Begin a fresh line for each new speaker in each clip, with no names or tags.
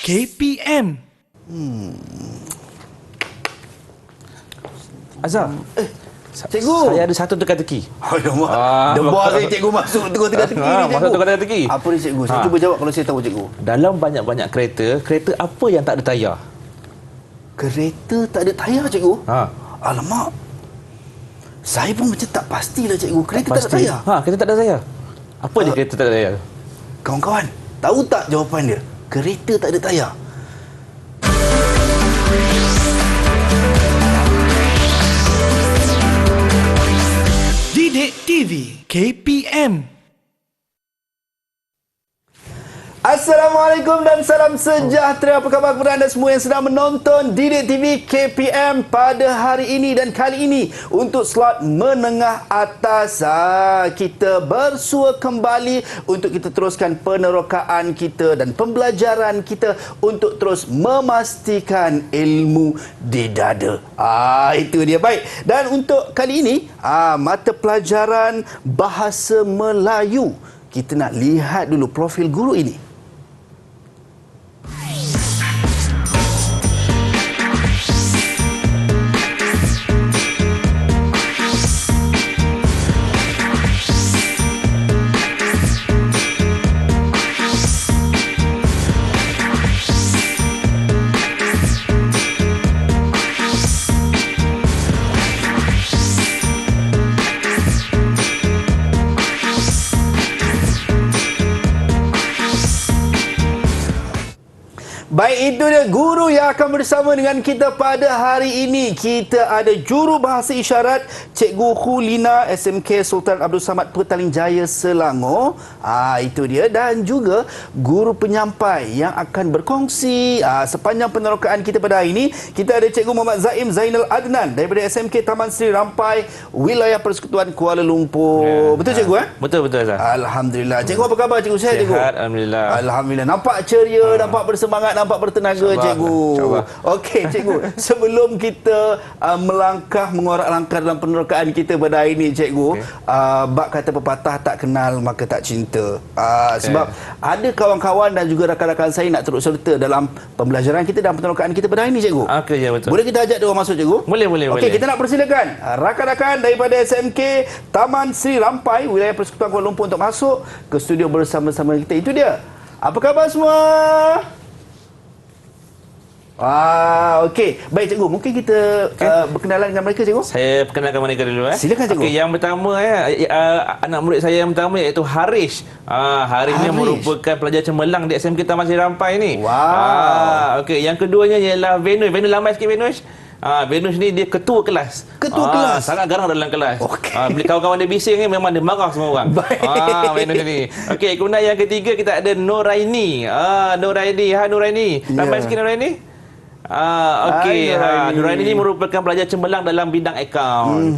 KPM.
Azhar,
Cikgu.
saya ada satu teka-teki.
Alamak. Debar saya cikgu masuk teka-teki ni cikgu.
Masuk teka-teki.
Apa ni cikgu? Saya cuba jawab kalau saya tahu cikgu.
Dalam banyak-banyak kereta apa yang tak ada tayar?
Kereta tak ada tayar cikgu? Alamak. Saya pun macam tak pastilah cikgu. Kereta tak ada tayar?
Kereta tak ada tayar. Apa dia kereta tak ada tayar?
Kawan-kawan, tahu tak jawapan dia? Kereta tak ada tayar.
Didik TV KPM.
Assalamualaikum dan salam sejahtera. Apa khabar kepada anda semua yang sedang menonton Didik TV KPM pada hari ini dan kali ini untuk slot menengah atas. Kita bersua kembali untuk kita teruskan penerokaan kita dan pembelajaran kita untuk terus memastikan ilmu di dada. Itu dia. Baik. Dan untuk kali ini mata pelajaran Bahasa Melayu. Kita nak lihat dulu profil guru ini. Baik, itu dia guru yang akan bersama dengan kita pada hari ini. Kita ada juru bahasa isyarat Cikgu Hulina SMK Sultan Abdul Samad Petaling Jaya Selangor. Itu dia. Dan juga guru penyampai yang akan berkongsi sepanjang penerokaan kita pada hari ini. Kita ada Cikgu Muhammad Zaim Zainal Adnan daripada SMK Taman Sri Rampai, Wilayah Persekutuan Kuala Lumpur. Betul cikgu?
Betul Azhar.
Alhamdulillah. Cikgu apa khabar cikgu? Sihat cikgu?
Alhamdulillah.
Alhamdulillah. Nampak ceria, nampak bersemangat, nampak bertenaga cikgu. Okey cikgu, sebelum kita melangkah mengorak langkah dalam penerokaan kita pada hari ini cikgu, bab kata pepatah tak kenal maka tak cinta. Sebab ada kawan-kawan dan juga rakan-rakan saya nak turut serta dalam pembelajaran kita dan penerokaan kita pada hari ini cikgu.
Okey, ya betul.
Boleh kita ajak dia orang masuk cikgu?
Boleh.
Okey, kita nak persilakan rakan-rakan daripada SMK Taman Sri Rampai, Wilayah Persekutuan Kuala Lumpur untuk masuk ke studio bersama-sama kita. Itu dia. Apa khabar semua? Okey. Baik cikgu, mungkin kita berkenalan dengan mereka cikgu.
Saya perkenalkan mereka dulu.
Silakan cikgu.
Okey, yang pertama anak murid saya yang pertama iaitu Harish. Harish ni merupakan pelajar cemerlang di SMK Taman Sri Rampai ni. Okey, yang keduanya ialah Venus. Venus lambai sikit Venus. Venus ni dia ketua kelas. Kelas. Sangat garang dalam kelas. Bila kawan-kawan dia bising ni memang dia marah semua orang. Venus ni. Okey, kemudian yang ketiga kita ada Noraini. Noraini. Noraini. Lambai sikit Noraini. Okey, Nuraini ni merupakan pelajar cemerlang dalam bidang akaun.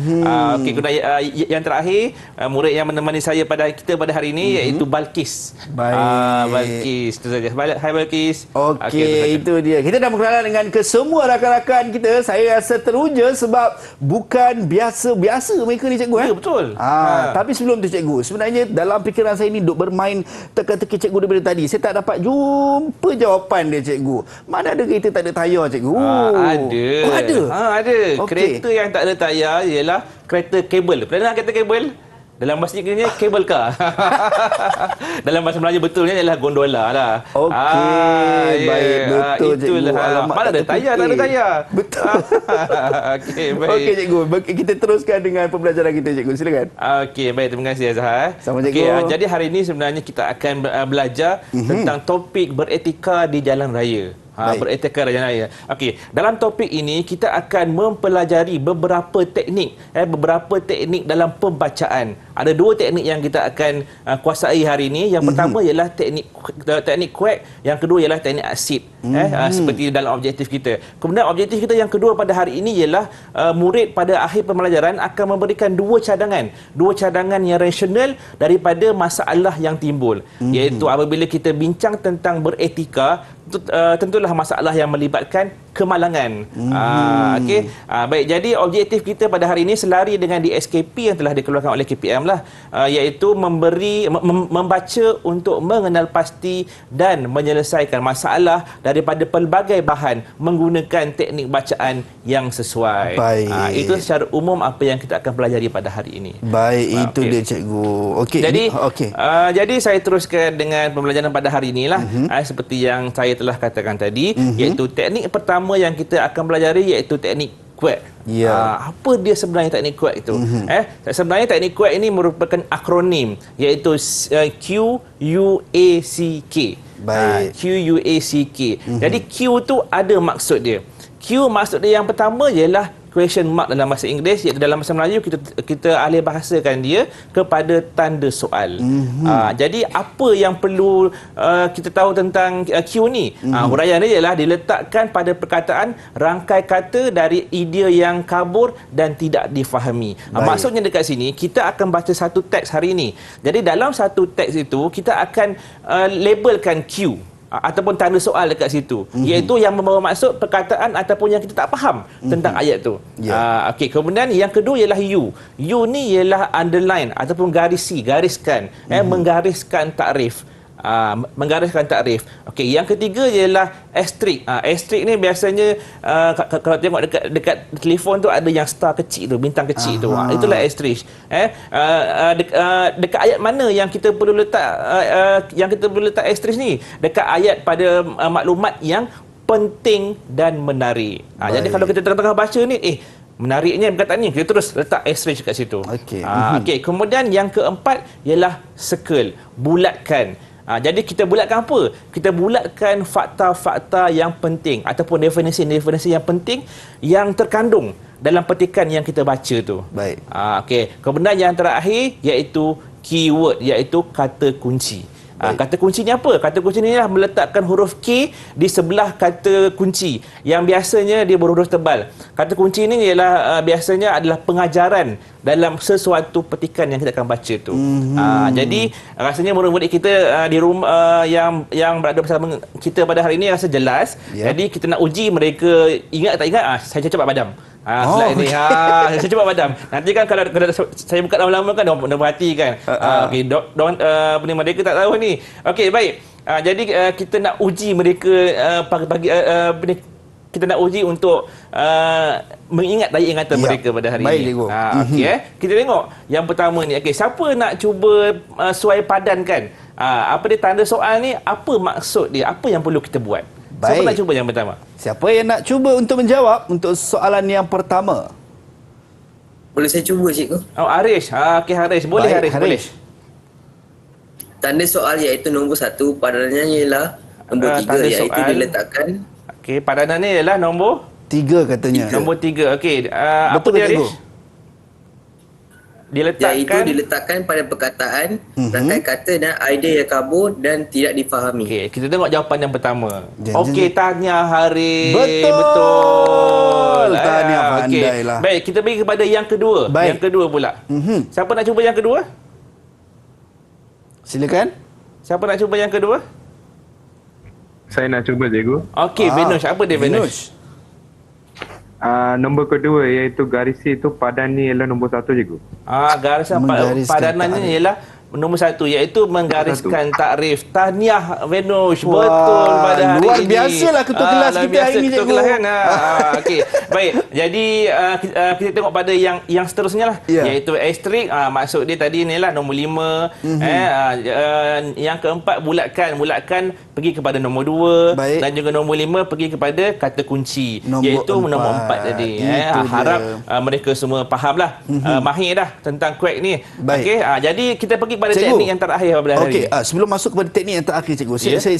Okey, kemudian yang terakhir murid yang menemani saya pada hari ini iaitu Balkis. Balkis, itu saja. Hai Balkis.
Okey, itu dia. Kita dah berkenalan dengan kesemua rakan-rakan kita. Saya rasa teruja sebab bukan biasa-biasa mereka ni cikgu.
Ya, betul.
Tapi sebelum tu cikgu, sebenarnya dalam fikiran saya ni duk bermain teka-teki cikgu daripada tadi. Saya tak dapat jumpa jawapan dia cikgu. Mana ada kereta tak ada tayar cikgu?
Ada. Ada.
Okay.
Kereta yang tak ada tayar ialah kereta kabel. Pernah dengar kereta kabel? Dalam bahasa Inggerisnya cable car. Dalam bahasa Melayu betulnya ialah gondola lah.
Okey, baik, betul
itulah.
cikgu.
Mana ada tayar, tak ada tayar.
Betul.
Okey, baik.
Okey cikgu, kita teruskan dengan pembelajaran kita cikgu. Silakan.
Okey, baik, terima kasih Azhar.
Sama cikgu.
Jadi hari ini sebenarnya kita akan belajar tentang topik beretika di jalan raya. Beretika di jalan raya. Okey, dalam topik ini kita akan mempelajari beberapa teknik dalam pembacaan. Ada dua teknik yang kita akan kuasai hari ini. Yang pertama ialah teknik quack, yang kedua ialah teknik asid. Seperti dalam objektif kita. Kemudian objektif kita yang kedua pada hari ini ialah murid pada akhir pembelajaran akan memberikan dua cadangan yang rasional daripada masalah yang timbul. Iaitu apabila kita bincang tentang beretika, tentulah masalah yang melibatkan kemalangan. Okey. Baik, jadi objektif kita pada hari ini selari dengan DSKP yang telah dikeluarkan oleh KPM lah, iaitu membaca untuk mengenal pasti dan menyelesaikan masalah daripada pelbagai bahan menggunakan teknik bacaan yang sesuai.
Baik.
Itu secara umum apa yang kita akan pelajari pada hari ini.
Baik, itu dia cikgu. Okey.
Jadi saya teruskan dengan pembelajaran pada hari inilah, seperti yang saya telah katakan tadi, iaitu teknik pertama yang kita akan pelajari iaitu teknik QUAC. Apa dia sebenarnya teknik QUAC itu? Sebenarnya teknik QUAC ini merupakan akronim, iaitu QUACK.
Baik.
QUACK. Jadi Q tu ada maksud dia. Q maksud dia yang pertama ialah question mark dalam bahasa Inggeris, iaitu dalam bahasa Melayu kita alih bahasakan dia kepada tanda soal. Jadi apa yang perlu kita tahu tentang Q ni? Huraian dia ialah diletakkan pada perkataan rangkai kata dari idea yang kabur dan tidak difahami. Maksudnya dekat sini kita akan baca satu teks hari ini. Jadi dalam satu teks itu kita akan labelkan Q ataupun tanda soal dekat situ, iaitu yang membawa maksud perkataan ataupun yang kita tak faham tentang ayat tu. Okey, kemudian yang kedua ialah U. U ni ialah underline ataupun gariskan, menggariskan takrif. Menggariskan takrif. Okey, yang ketiga ialah asterisk. Asterisk ni biasanya kalau tengok dekat telefon tu ada yang star kecil tu, bintang kecil tu. Itulah asterisk. Dekat ayat mana yang kita perlu letak asterisk ni? Dekat ayat pada maklumat yang penting dan menarik. Jadi kalau kita tengah-tengah baca ni, menariknya perkataan ni, kita terus letak asterisk kat situ. Okey, kemudian yang keempat ialah circle, bulatkan. Jadi kita bulatkan apa? Kita bulatkan fakta-fakta yang penting ataupun definisi-definisi yang penting yang terkandung dalam petikan yang kita baca tu.
Baik.
Okey. Kemudian yang terakhir iaitu keyword, iaitu kata kunci. Kata kuncinya apa? Kata kunci ni adalah meletakkan huruf K di sebelah kata kunci yang biasanya dia berhuruf tebal. Kata kunci ni ialah biasanya adalah pengajaran dalam sesuatu petikan yang kita akan baca tu. Jadi rasanya murid-murid kita di rumah yang berada bersama kita pada hari ini rasa jelas. Jadi kita nak uji mereka ingat tak ingat, saya cepat padam. Slide ni. Saya cuba padam. Nanti kan kalau saya buka lama-lama kan dia berhati kan. Okey, mereka tak tahu ni. Okey, baik. Jadi kita nak uji mereka kita nak uji untuk mengingat daya ingatan mereka pada hari ini. Okey, kita tengok yang pertama ni. Okey, siapa nak cuba suai padankan? Apa dia tanda soal ni? Apa maksud dia? Apa yang perlu kita buat? Siapa nak cuba yang pertama?
Siapa yang nak cuba untuk menjawab untuk soalan yang pertama?
Boleh saya cuba, cikgu?
Harish. Okey, Harish. Boleh, Harish. Boleh.
Tanda soal iaitu nombor 1, padanannya ialah nombor 3, iaitu diletakkan.
Okey, padanan ni ialah nombor
3 katanya.
Nombor 3. Okey, apa
betul
dia,
cikgu?
Harish? Iaitu
diletakkan pada perkataan, rangkai kata dan idea yang kabur dan tidak difahami.
Okey, kita tengok jawapan yang pertama. Okey, tahniah Haris.
Betul. Tahniah, pandai lah.
Baik, kita pergi kepada yang kedua.
Baik.
Yang kedua pula. Siapa nak cuba yang kedua?
Silakan.
Siapa nak cuba yang kedua?
Saya nak cuba, cikgu.
Okey, Venush. Apa dia, Venush?
Nombor kedua iaitu garisi itu padan ni ialah nombor 1, cikgu.
Garisan padanannya ialah nombor 1, iaitu menggariskan takrif. Tahniah Venush. Betul pada hari
luar
ini.
biasalah ketua kelas kita hari ini,
ketua
cikgu.
kelas kan. Okey. Baik. Jadi kita tengok pada yang seterusnya lah, iaitu asterisk. Maksud dia tadi ni lah nombor 5. Yang keempat bulatkan pergi kepada nombor 2.
Baik.
Dan juga nombor 5 pergi kepada kata kunci, iaitu nombor 4 tadi. Harap mereka semua fahamlah, mahir dah tentang QUAC ni. Okey. Jadi kita pergi kepada teknik yang terakhir pada hari ini.
Sebelum masuk kepada teknik yang terakhir, cikgu, saya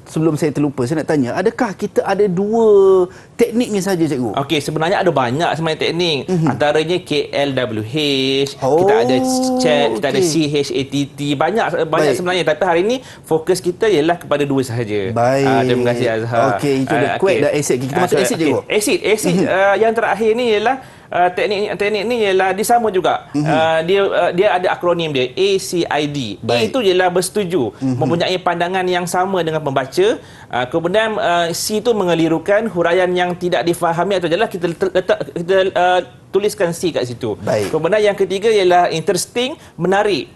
sebelum saya terlupa, saya nak tanya, adakah kita ada 2 teknik ni saja, cikgu?
Okey, sebenarnya ada banyak sebenarnya teknik. Antaranya KLWH, kita ada chat, kita ada CHATT, banyak sebenarnya, tapi hari ini fokus kita ialah kepada 2 sahaja.
Baik.
Terima kasih, Azhar.
Okey, itu dia QUAC dan acid. Kita masuk acid, cikgu.
Acid yang terakhir ni ialah teknik ni ialah dia sama juga. Dia ada akronim dia ACID. A itu ialah bersetuju, mempunyai pandangan yang sama dengan pembaca. Kemudian C itu mengelirukan, huraian yang tidak difahami atau jelas kita tuliskan C kat situ.
Baik.
Kemudian yang ketiga ialah interesting, menarik.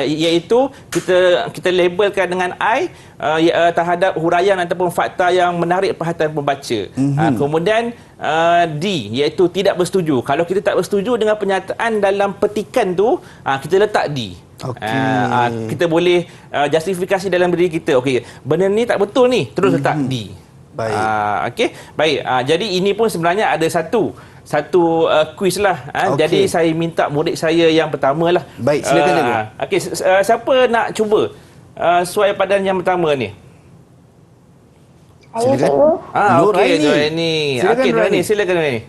Iaitu kita labelkan dengan I terhadap huraian ataupun fakta yang menarik perhatian pembaca. Kemudian D iaitu tidak bersetuju. Kalau kita tak bersetuju dengan pernyataan dalam petikan tu, kita letak D. Kita boleh justifikasi dalam diri kita. Okey, benda ni tak betul ni, terus letak D.
Baik.
Okey, baik. Jadi ini pun sebenarnya ada satu kuis lah. Jadi saya minta murid saya yang pertama lah.
Baik, silakan cikgu.
Okey, siapa nak cuba suai padan yang pertama ni?
Saya cikgu.
Okey, Nuraini. Okey, Nuraini, silakan Nuraini.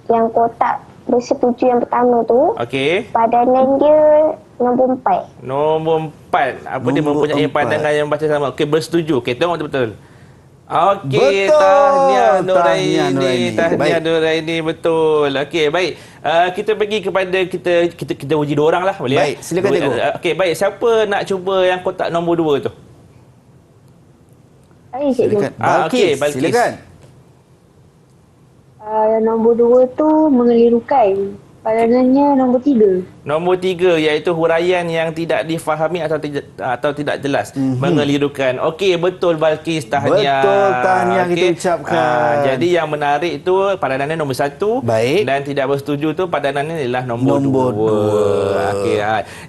Yang kotak bersetuju yang pertama tu,
Okey.
padanan dia nombor 4.
Nombor 4. Apa dia mempunyai pandangan yang baca sama. Okey, bersetuju. Okey, tengok betul-betul. Okey,
Betul.
tahniah
Tahniah
Nuraini. Tahniah Nuraini, betul. Okey, baik. Kita pergi kepada kita uji dua orang lah, boleh?
Baik, silakan cikgu.
Okey, baik. Siapa nak cuba yang kotak nombor 2 tu?
Saya cikgu.
Silakan.
Okey,
Balkis,
Balkis.
silakan.
Nombor 2 tu mengelirukan. Padanannya nombor 3.
Nombor 3 iaitu huraian yang tidak difahami atau tidak jelas, mengelirukan. Okey, betul Balkis, tahniah.
Betul, tahniah kita
Okey.
ucapkan.
Jadi yang menarik tu padanannya nombor 1.
Baik.
Dan tidak bersetuju tu padanannya ialah nombor 2.
Nombor 2.
Okey.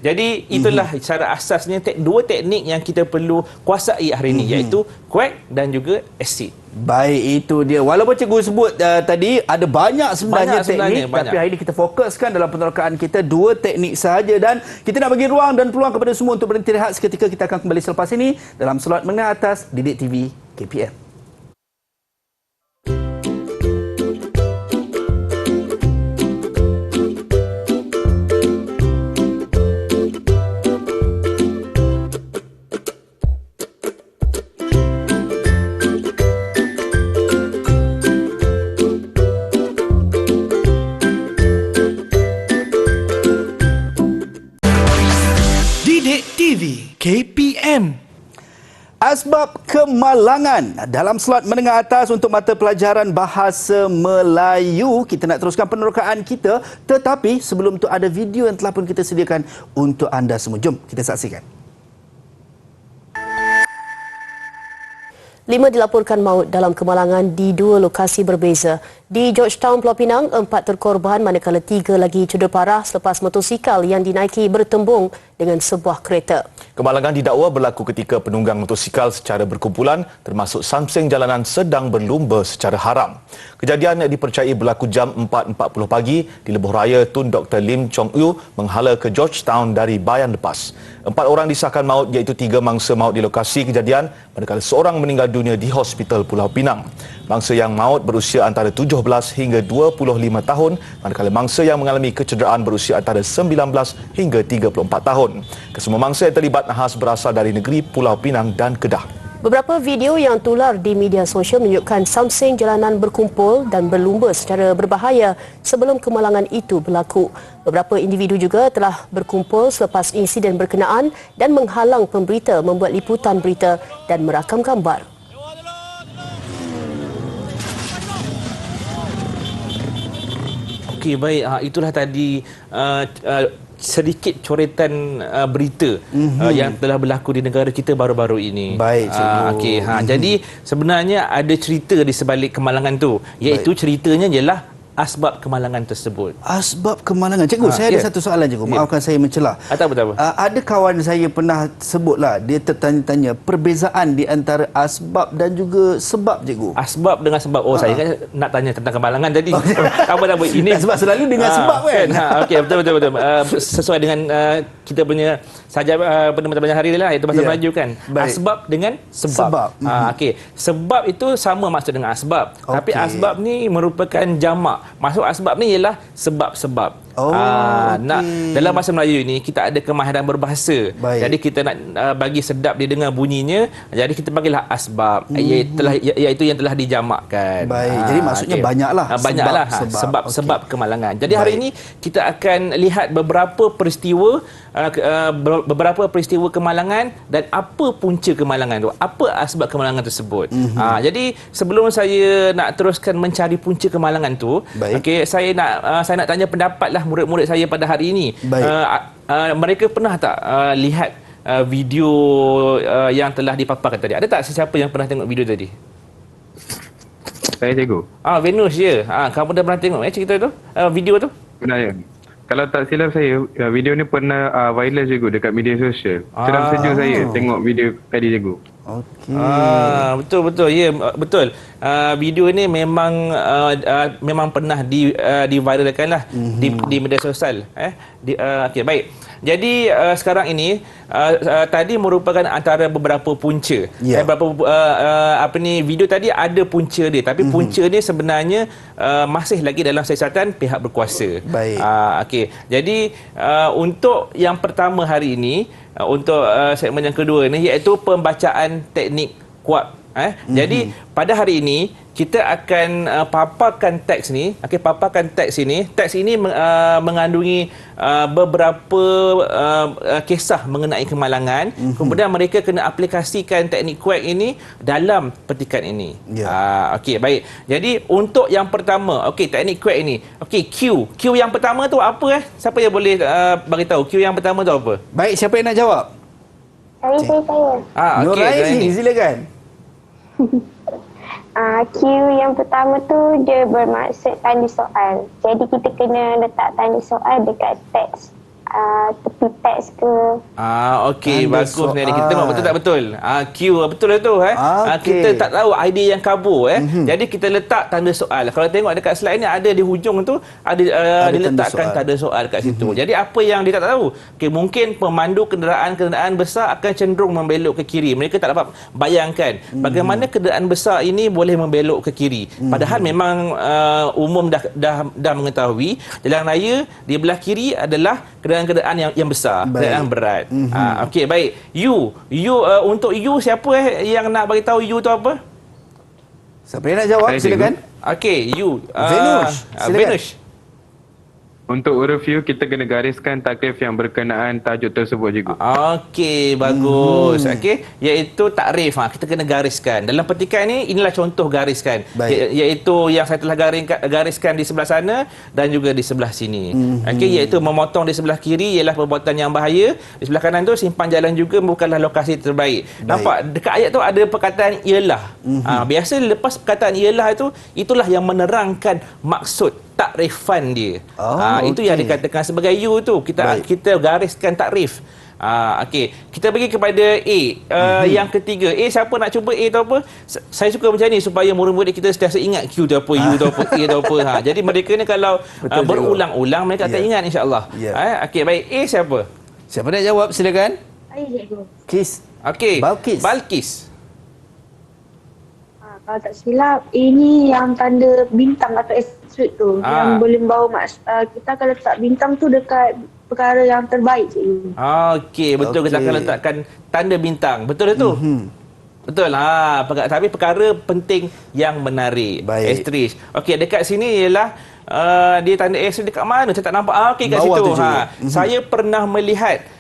Jadi itulah secara asasnya dua teknik yang kita perlu kuasai hari ini, iaitu quack dan juga acid.
Baik, itu dia. Walaupun cikgu sebut tadi ada banyak sebenarnya teknik,
banyak.
tapi hari ini kita fokuskan dalam penerokaan kita 2 teknik sahaja dan kita nak bagi ruang dan peluang kepada semua untuk berhenti rehat seketika. Kita akan kembali selepas ini dalam slot menengah atas Didik TV KPM.
Didik TV KPM.
Asbab kemalangan dalam slot menengah atas untuk mata pelajaran Bahasa Melayu. Kita nak teruskan penerokaan kita, tetapi sebelum tu ada video yang telah pun kita sediakan untuk anda semua. Jom kita saksikan.
5 dilaporkan maut dalam kemalangan di 2 lokasi berbeza. Di Georgetown, Pulau Pinang, 4 terkorban manakala 3 lagi cedera parah selepas motosikal yang dinaiki bertembung dengan sebuah kereta.
Kemalangan didakwa berlaku ketika penunggang motosikal secara berkumpulan termasuk samseng jalanan sedang berlumba secara haram. Kejadian dipercayai berlaku jam 4.40 pagi di lebuh raya Tun Dr. Lim Chong Yu menghala ke Georgetown dari Bayan Lepas. 4 orang disahkan maut iaitu 3 mangsa maut di lokasi kejadian manakala seorang meninggal dunia di Hospital Pulau Pinang. Mangsa yang maut berusia antara 17 hingga 25 tahun manakala mangsa yang mengalami kecederaan berusia antara 19 hingga 34 tahun. Kesemua mangsa yang terlibat nahas berasal dari negeri Pulau Pinang dan Kedah.
Beberapa video yang tular di media sosial menunjukkan samseng jalanan berkumpul dan berlumba secara berbahaya sebelum kemalangan itu berlaku. Beberapa individu juga telah berkumpul selepas insiden berkenaan dan menghalang pemberita membuat liputan berita dan merakam gambar.
Okey, baik. Itulah tadi sedikit coretan berita yang telah berlaku di negara kita baru-baru ini.
Baik, cikgu.
Okey, jadi sebenarnya ada cerita di sebalik kemalangan tu, iaitu ceritanya ialah asbab kemalangan tersebut.
Asbab kemalangan. Cikgu, saya ada satu soalan cikgu. Maafkan saya mencelah.
Tak apa.
Ada kawan saya pernah sebutlah, dia tertanya-tanya perbezaan di antara asbab dan juga sebab cikgu.
Asbab dengan sebab. Saya kan nak tanya tentang kemalangan tadi. Apa ini
sebab selalu dengan sebab kan.
Okey, betul. Sesuai dengan kita punya saja mata hari ni lah, iaitu bahasa Melayu kan.
Baik.
Asbab dengan sebab. Okey, sebab itu sama maksud dengan asbab. Tapi asbab ni merupakan jamak. Maksud asbab ni ialah sebab-sebab. Nak dalam bahasa Melayu ini kita ada kemahiran berbahasa.
Baik.
Jadi kita nak bagi sedap dia dengar bunyinya, jadi kita panggillah asbab, iaitu yang telah dijamakkan.
Baik. Jadi maksudnya banyaklah.
Banyaklah sebab kemalangan. Jadi hari ini kita akan lihat beberapa peristiwa kemalangan dan apa punca kemalangan tu, apa asbab kemalangan tersebut. Jadi sebelum saya nak teruskan mencari punca kemalangan tu, okey, saya nak tanya pendapat lah murid-murid saya pada hari ini. Mereka pernah tak lihat video yang telah dipaparkan tadi? Ada tak sesiapa yang pernah tengok video tadi?
Saya cikgu.
Venus je. Kamu dah pernah tengok cerita tu? Video tu?
Pernah ya. Kalau tak silap saya, video ni pernah viral cikgu dekat media sosial. Seram sejuk saya tengok video tadi cikgu.
Okey.
Betul. Ya, betul. Video ni memang pernah diviralkan lah di media sosial. Okey, baik. Jadi sekarang ini tadi merupakan antara beberapa punca. Video tadi ada punca dia, tapi punca dia sebenarnya masih lagi dalam siasatan pihak berkuasa.
Baik.
Okey. Jadi untuk yang pertama hari ini, untuk segmen yang kedua ni, iaitu pembacaan teknik kuat. Jadi pada hari ini kita akan paparkan teks ni. Paparkan teks ini. Teks ini mengandungi beberapa kisah mengenai kemalangan. Kemudian mereka kena aplikasikan teknik kuek ini dalam petikan ini. Okey, baik. Jadi untuk yang pertama, teknik kuek ini. Q yang pertama tu apa? Siapa yang boleh bagi tahu Q yang pertama tu apa?
Baik, siapa yang nak jawab?
Saya.
Nuraini, silakan.
Q yang pertama tu dia bermaksud tanda soal. Jadi kita kena letak tanda soal dekat teks. Tepi teks ke.
Okey, bagus ni. Kita tengok betul tak betul. Q betul lah tu. Kita tak tahu idea yang kabur. Jadi kita letak tanda soal. Kalau tengok dekat slide ni ada di hujung tu ada diletakkan tanda soal kat situ. Jadi apa yang dia tak tahu? Mungkin pemandu kenderaan besar akan cenderung membelok ke kiri. Mereka tak dapat bayangkan bagaimana kenderaan besar ini boleh membelok ke kiri. Padahal memang umum dah mengetahui jalan raya di belah kiri adalah kenderaan yang besar, kenderaan berat. Okey, baik. Untuk siapa yang nak bagi tahu U tu apa?
Siapa yang nak jawab? Silakan.
Okey,
Venus.
Venus.
Untuk review, kita kena gariskan takrif yang berkenaan tajuk tersebut cikgu.
Okey, bagus. Okey, iaitu takrif. Kita kena gariskan. Dalam petikan ni, inilah contoh gariskan. Iaitu yang saya telah gariskan di sebelah sana dan juga di sebelah sini. Okey, iaitu memotong di sebelah kiri ialah perbuatan yang bahaya. Di sebelah kanan tu simpan jalan juga bukanlah lokasi terbaik. Nampak dekat ayat tu ada perkataan ialah. Biasa lepas perkataan ialah itulah yang menerangkan maksud takrifan dia. Itu yang dikatakan sebagai U tu. Kita gariskan takrif. Okey, kita pergi kepada A. Yang ketiga, A, siapa nak cuba A tu apa? Saya suka macam ni supaya murid-murid kita sentiasa ingat Q tu apa, U tu apa, A tu apa. Jadi mereka ni kalau berulang-ulang mereka akan ingat, insya-Allah. Okey, baik. A siapa?
Siapa nak jawab? Silakan.
Saya cikgu.
Kis.
Okey, Balkis.
Kalau tak silap, ini yang tanda bintang atau asterisk tu. Yang boleh membawa kita akan letak bintang tu dekat perkara yang terbaik, cikgu.
Okey, betul. Kita akan letakkan tanda bintang. Betul itu? Betul. Tapi perkara penting yang menarik. Asterisk. Okey, dekat sini ialah dia tanda asterisk dekat mana? Saya tak nampak. Okey, kat situ. Saya pernah melihat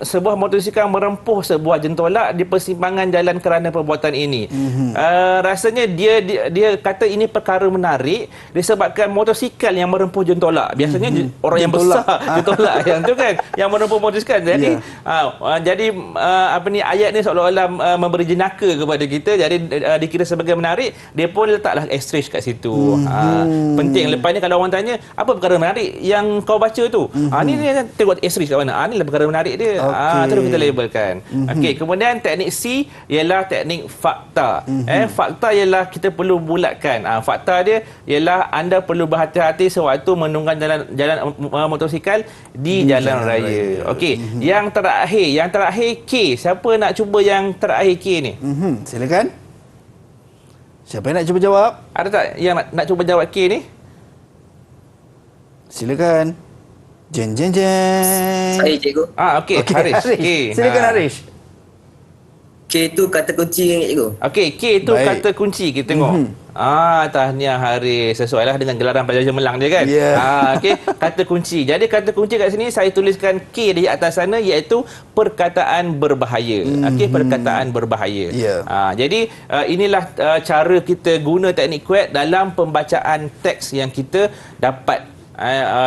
sebuah motosikal merempuh sebuah jentolak di persimpangan jalan kerana perbuatan ini. Rasanya dia kata ini perkara menarik disebabkan motosikal yang merempuh jentolak. Biasanya orang yang besar jentolak yang tu kan yang merempuh motosikal. Jadi ayat ni seolah-olah memberi jenaka kepada kita. Jadi dikira sebagai menarik, dia pun letaklah asterisk kat situ. Penting. Lepas ni kalau orang tanya apa perkara menarik yang kau baca tu, ni tengok asterisk kat mana. Ni lah perkara menarik dia. Terus kita labelkan. Okey, kemudian teknik C ialah teknik fakta. Fakta ialah kita perlu bulatkan. Fakta dia ialah anda perlu berhati-hati sewaktu menunggang jalan motosikal di jalan raya. Okey, yang terakhir K. Siapa nak cuba yang terakhir K ni?
Silakan. Siapa yang nak cuba jawab?
Ada tak yang nak cuba jawab K ni?
Silakan. Jeng jeng jeng.
Saya cikgu.
Okey, Harish. Okey.
Silakan Harish.
K tu kata kunci kan cikgu.
Okey, K tu
Baik.
kata kunci. Kita tengok. Tahniah Haris. Sesuailah dengan gelaran pelajar cemerlang dia kan.
Ya.
Okey, kata kunci. Jadi kata kunci kat sini saya tuliskan K di atas sana iaitu perkataan berbahaya. Okey, perkataan berbahaya.
Ya.
Jadi inilah cara kita guna teknik kuat dalam pembacaan teks yang kita dapat.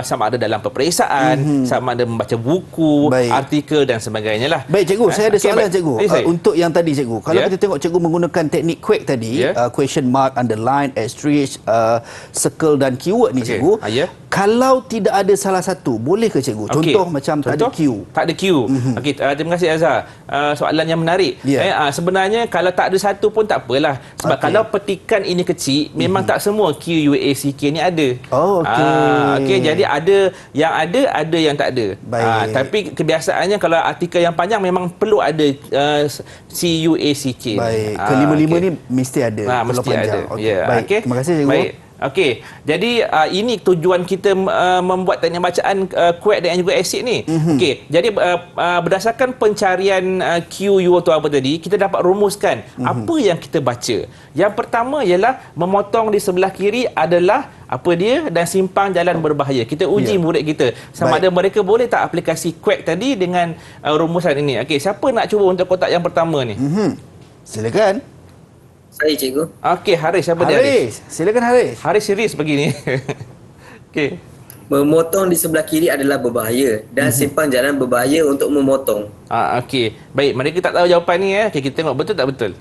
Sama ada dalam peperiksaan, sama ada membaca buku,
Baik.
artikel dan sebagainya lah.
Baik cikgu, saya ada
Okey,
soalan
baik.
cikgu.
Saya.
Untuk yang tadi cikgu, kalau
Ya.
kita tengok cikgu menggunakan teknik quick tadi, question mark, underline, asterisk, circle dan keyword ni
Okey.
cikgu.
Ya.
Kalau tidak ada salah satu, boleh ke cikgu?
Okey.
Contoh macam tak ada Q.
Tak ada Q. Okey, terima kasih Azhar. Soalan yang menarik.
Ya.
Sebenarnya kalau tak ada satu pun tak apalah. Sebab
Okey.
kalau petikan ini kecil, memang tak semua Q, U, A, C, K ni ada.
Oh, okey.
Okey, jadi ada yang tak ada.
Baik.
Tapi kebiasaannya kalau artikel yang panjang memang perlu ada C, U, A, C, K.
Baik, kelima-lima
okey.
ni mesti ada. kalau
Mesti
panjang.
ada.
Okey.
Ya,
Baik,
okey.
terima kasih cikgu.
Baik. Okey, jadi ini tujuan kita membuat teknik bacaan kuat dan juga asid ni. Okey, jadi berdasarkan pencarian Q, U atau apa tadi, kita dapat rumuskan apa yang kita baca. Yang pertama ialah memotong di sebelah kiri adalah apa dia dan simpang jalan berbahaya. Kita uji murid kita sama ada mereka boleh tak aplikasi kuat tadi dengan rumusan ini. Okey, siapa nak cuba untuk kotak yang pertama ni?
Silakan.
Saya cikgu.
Okey, Haris, siapa dia?
Haris, silakan Haris.
Haris serius begini. Okey.
Memotong di sebelah kiri adalah berbahaya dan simpang jalan berbahaya untuk memotong.
Okey. Baik, mereka tak tahu jawapan ni Okey, kita tengok betul tak betul.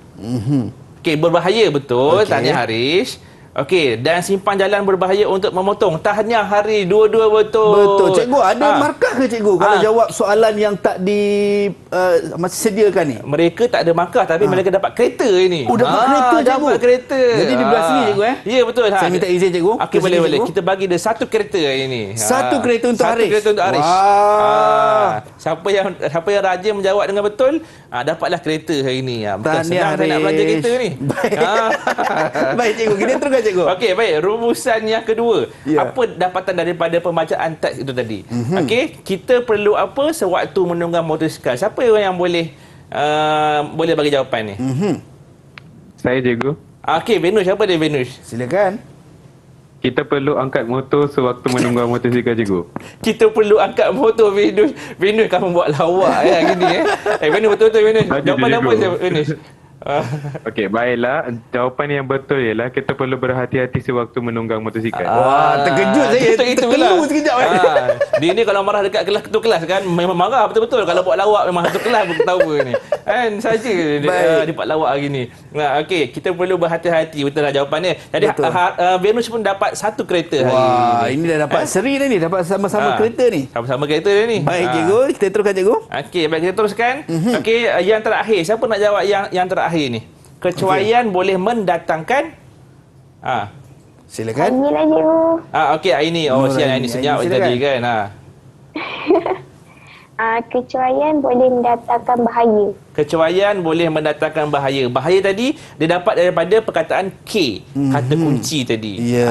Okey, berbahaya betul.
Okey.
Tahniah Harish. Okey, dan simpang jalan berbahaya untuk memotong. Tahniah Haris, dua-dua betul.
Betul. Cikgu, ada markah ke cikgu kalau jawab soalan yang tak masih sediakan ni?
Mereka tak ada markah tapi mereka dapat kereta ini.
Oh, dapat kereta cikgu.
Dapat kereta.
Jadi di belah sini cikgu
Ya, betul.
Saya minta izin cikgu.
Okey,
Ke sini,
boleh.
cikgu.
Kita bagi dia satu kereta hari ini.
Satu kereta untuk
Satu
Haris.
kereta untuk Haris.
Wah.
Siapa yang rajin menjawab dengan betul, dapatlah kereta hari ini. Bukan
Tahniah,
senang saya nak
Haris.
belanja kereta ni.
Baik. Baik cikgu, kita teruskan cikgu.
Okey, baik. Rumusan yang kedua.
Ya.
Apa dapatan daripada pembacaan teks itu tadi? Okey, kita perlu apa sewaktu menunggang motosikal? Siapa yang boleh bagi jawapan ni?
Saya cikgu.
Okey, Venus. Siapa dia Venus?
Silakan.
Kita perlu angkat motor sewaktu menunggang motosikal cikgu.
Kita perlu angkat motor Venus. Venus kamu buat lawak gini Venus betul-betul Venus.
Ada
Jawapan
dia,
apa
cikgu.
Venus?
Okey, baiklah. Jawapan yang betul ialah kita perlu berhati-hati sewaktu menunggang motosikal.
Wah, terkejut saya.
Itulah.
Terkelu sekejap.
Dia ni kalau marah dekat kelas ketua kelas kan memang marah betul-betul. Kalau buat lawak memang satu kelas pun ketawa ni. Kan saja dia buat lawak gini. Okey, kita perlu berhati-hati, betul lah jawapannya. Jadi Venus pun dapat satu kereta hari
Wah,
ini.
ini dah dapat seri dah ni. Dapat sama-sama kereta ni.
Sama-sama kereta dia ni.
Baik cikgu, kita teruskan cikgu.
Okey, baik kita teruskan. Okey, yang terakhir. Siapa nak jawab yang terakhir ni? Kecuaian boleh mendatangkan
Silakan.
Ainilah cikgu.
okey, ini siang ini senyap
Silakan.
tadi kan.
Kecuaian boleh mendatangkan bahaya.
Kecuaian boleh mendatangkan bahaya. Bahaya tadi dia dapat daripada perkataan K, kata kunci tadi.
Ya.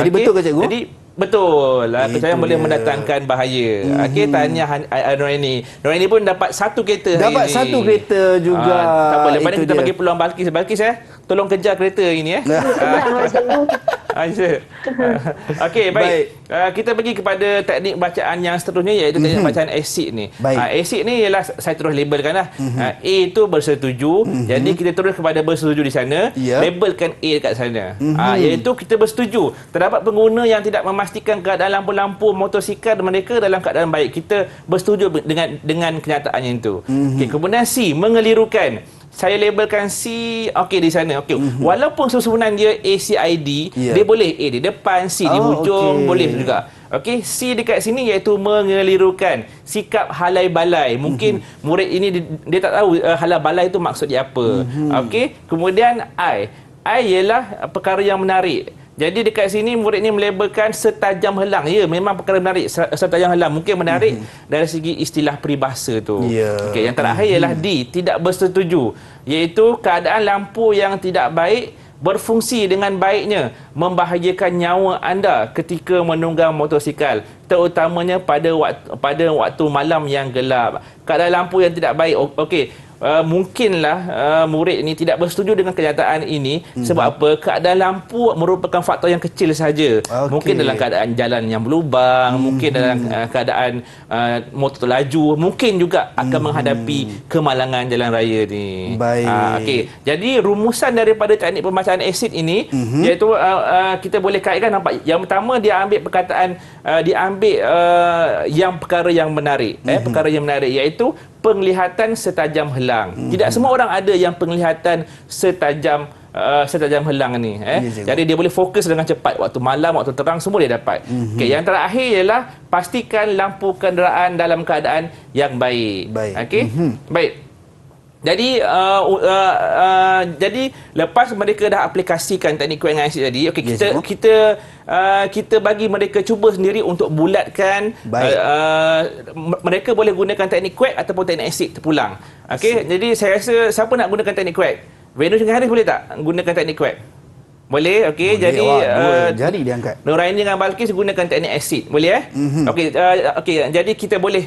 Jadi
okey.
betul ke cikgu?
Jadi betul. Kecuaian
Itu
boleh
dia.
mendatangkan bahaya. Okey, tahniah Noraini. Noraini pun dapat satu kereta hari
Dapat
ini.
satu kereta juga.
Tak apa, lepas ni
Itu
kita
dia.
bagi peluang Balkis. Balkis tolong kejar kereta ini
Sebelah cikgu.
Okey, baik. Kita pergi kepada teknik bacaan yang seterusnya iaitu teknik bacaan asid ni.
Baik.
Asid ni ialah saya terus labelkan lah. A itu bersetuju. Jadi kita terus kepada bersetuju di sana.
Ya.
Labelkan A dekat sana. Iaitu kita bersetuju. Terdapat pengguna yang tidak memastikan keadaan lampu-lampu motosikal mereka dalam keadaan baik. Kita bersetuju dengan kenyataannya itu. Okey, kemudian C, mengelirukan. Saya labelkan C okey di sana. Okey. Walaupun susunan dia ACID, dia boleh A di depan, C di hujung, boleh juga. Okey, C dekat sini iaitu mengelirukan, sikap halai balai. Mungkin murid ini dia tak tahu halai balai itu maksud dia apa. Okey, kemudian I ialah perkara yang menarik. Jadi dekat sini murid ni melabelkan setajam helang. Ya, memang perkara menarik setajam helang. Mungkin menarik dari segi istilah peribahasa tu.
Ya.
Okey, yang terakhir ialah D, tidak bersetuju. Iaitu keadaan lampu yang tidak baik berfungsi dengan baiknya membahayakan nyawa anda ketika menunggang motosikal, terutamanya pada waktu malam yang gelap. Keadaan lampu yang tidak baik. Okey. Mungkinlah murid ini tidak bersetuju dengan kenyataan ini. Sebab apa? Keadaan lampu merupakan faktor yang kecil saja. Mungkin dalam keadaan jalan yang berlubang, mungkin dalam keadaan motor terlaju, mungkin juga akan menghadapi kemalangan jalan raya ni.
Baik.
Okey. Jadi rumusan daripada teknik pembacaan asid ini iaitu kita boleh kaitkan, nampak. Yang pertama dia ambil perkataan yang perkara yang menarik, perkara yang menarik iaitu penglihatan setajam helang. Tidak semua orang ada yang penglihatan setajam helang ni. Jadi dia boleh fokus dengan cepat. Waktu malam, waktu terang, semua dia dapat. Okay, yang terakhir ialah pastikan lampu kenderaan dalam keadaan yang baik. Okey? Baik. Jadi lepas mereka dah aplikasikan teknik kuek dengan asid tadi, okey, kita bagi mereka cuba sendiri untuk bulatkan. Mereka boleh gunakan teknik kuek ataupun teknik asid terpulang. Okey, jadi saya rasa siapa nak gunakan teknik kuek? Venus dengan Haris boleh tak gunakan teknik kuek? Boleh, okey. Jadi
jari dia angkat.
Nuraini dengan Balkis gunakan teknik asid. Boleh Okey, jadi kita boleh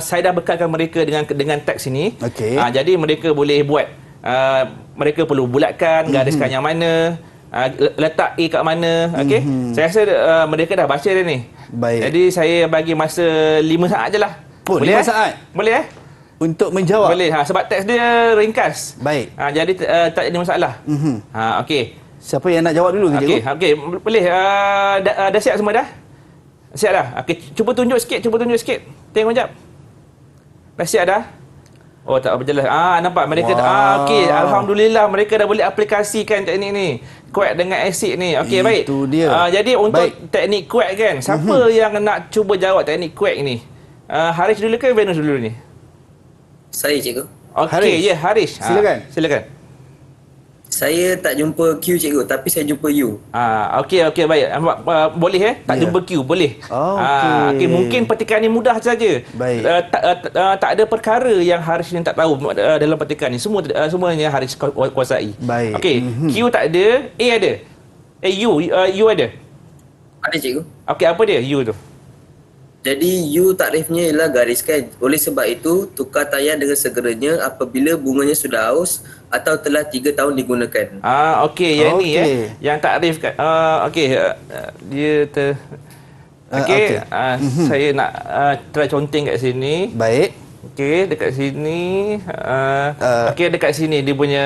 saya dah bekalkan mereka dengan teks ini. Jadi mereka boleh buat. Mereka perlu bulatkan, gariskan yang mana, letak A kat mana. Okey. Saya rasa mereka dah baca dah ni. Jadi saya bagi masa 5 saat je lah.
Boleh 5 saat?
Boleh
untuk menjawab.
Boleh. Sebab teks dia ringkas.
Baik.
Jadi tak ada masalah. Okey.
Siapa yang nak jawab dulu ke, cikgu?
Okey, boleh. Dah siap semua dah? Siap dah? Okey, cuba tunjuk sikit. Tengok jap. Dah siap dah? Oh, tak berjalan. Nampak mereka okey, alhamdulillah mereka dah boleh aplikasikan teknik ni. Kuek dengan asid ni. Okey, baik.
Itu dia.
Jadi untuk teknik kuek kan, siapa yang nak cuba jawab teknik kuek ni? Haris dulu ke Venus dulu ni?
Saya, cikgu.
Okey, Haris. Silakan.
Saya tak jumpa Q, cikgu, tapi saya jumpa U.
Okey, baik. Boleh tak jumpa Q, boleh. Okey, mungkin petikan ni mudah saja.
Baik.
Tak ada perkara yang Haris ni tak tahu dalam petikan ni. Semuanya Haris kuasai.
Baik.
Okey, Q tak ada, A ada. U ada.
Ada, cikgu.
Okey, apa dia U tu?
Jadi U takrifnya ialah gariskan. Oleh sebab itu, tukar tayar dengan segeranya apabila bunganya sudah haus atau telah 3 tahun digunakan.
Okey, yang ni yang takrif kat. Dia saya nak try conteng kat sini.
Baik.
Okey, dekat sini. Okey, dekat sini dia punya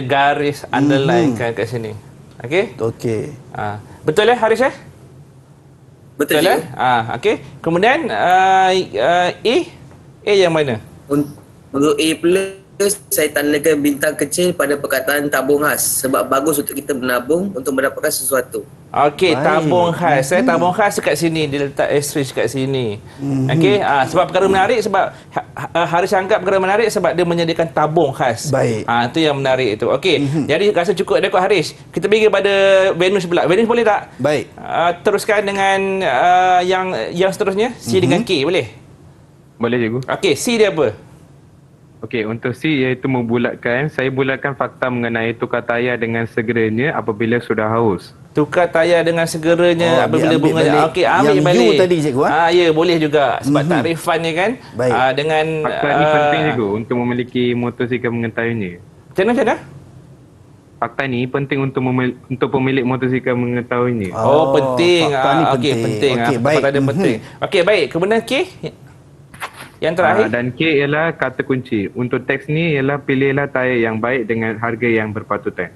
garis underline kan kat sini. Okey?
Okey.
Betul Haris Betul okey. Kemudian A yang mana?
Untuk A plus, saya tandakan bintang kecil pada perkataan tabung khas sebab bagus untuk kita menabung untuk mendapatkan sesuatu.
Okey, tabung khas. Tabung khas dekat sini, dia letak asterisk kat sini. Okey, sebab perkara menarik sebab Haris anggap perkara menarik sebab dia menyediakan tabung khas.
Baik.
Itu yang menarik itu. Okey, jadi rasa cukup dah kot Haris. Kita pergi pada Venus pula. Venus boleh tak?
Baik.
Teruskan dengan yang seterusnya, C dengan K, boleh?
Boleh, cikgu.
Okey, C dia apa?
Okey, untuk C iaitu membulatkan. Saya bulatkan fakta mengenai tukar tayar dengan segeranya apabila sudah haus.
Tukar tayar dengan segeranya apabila bunga. Okey, ambil
yang
balik.
U tadi, cikgu.
Ya, boleh juga. Sebab takrifan ni kan. Dengan
fakta ni penting cikgu untuk memiliki motosikal mengetahuinya.
Macam mana?
Fakta ni penting untuk pemilik motosikal mengetahuinya.
Penting.
Fakta ni penting.
Okey, penting.
Okey, baik.
Fakta dia penting. Okey, baik. Kemudian K? Yang terakhir.
Dan K ialah kata kunci. Untuk teks ni ialah pilihlah tayar yang baik dengan harga yang berpatutan.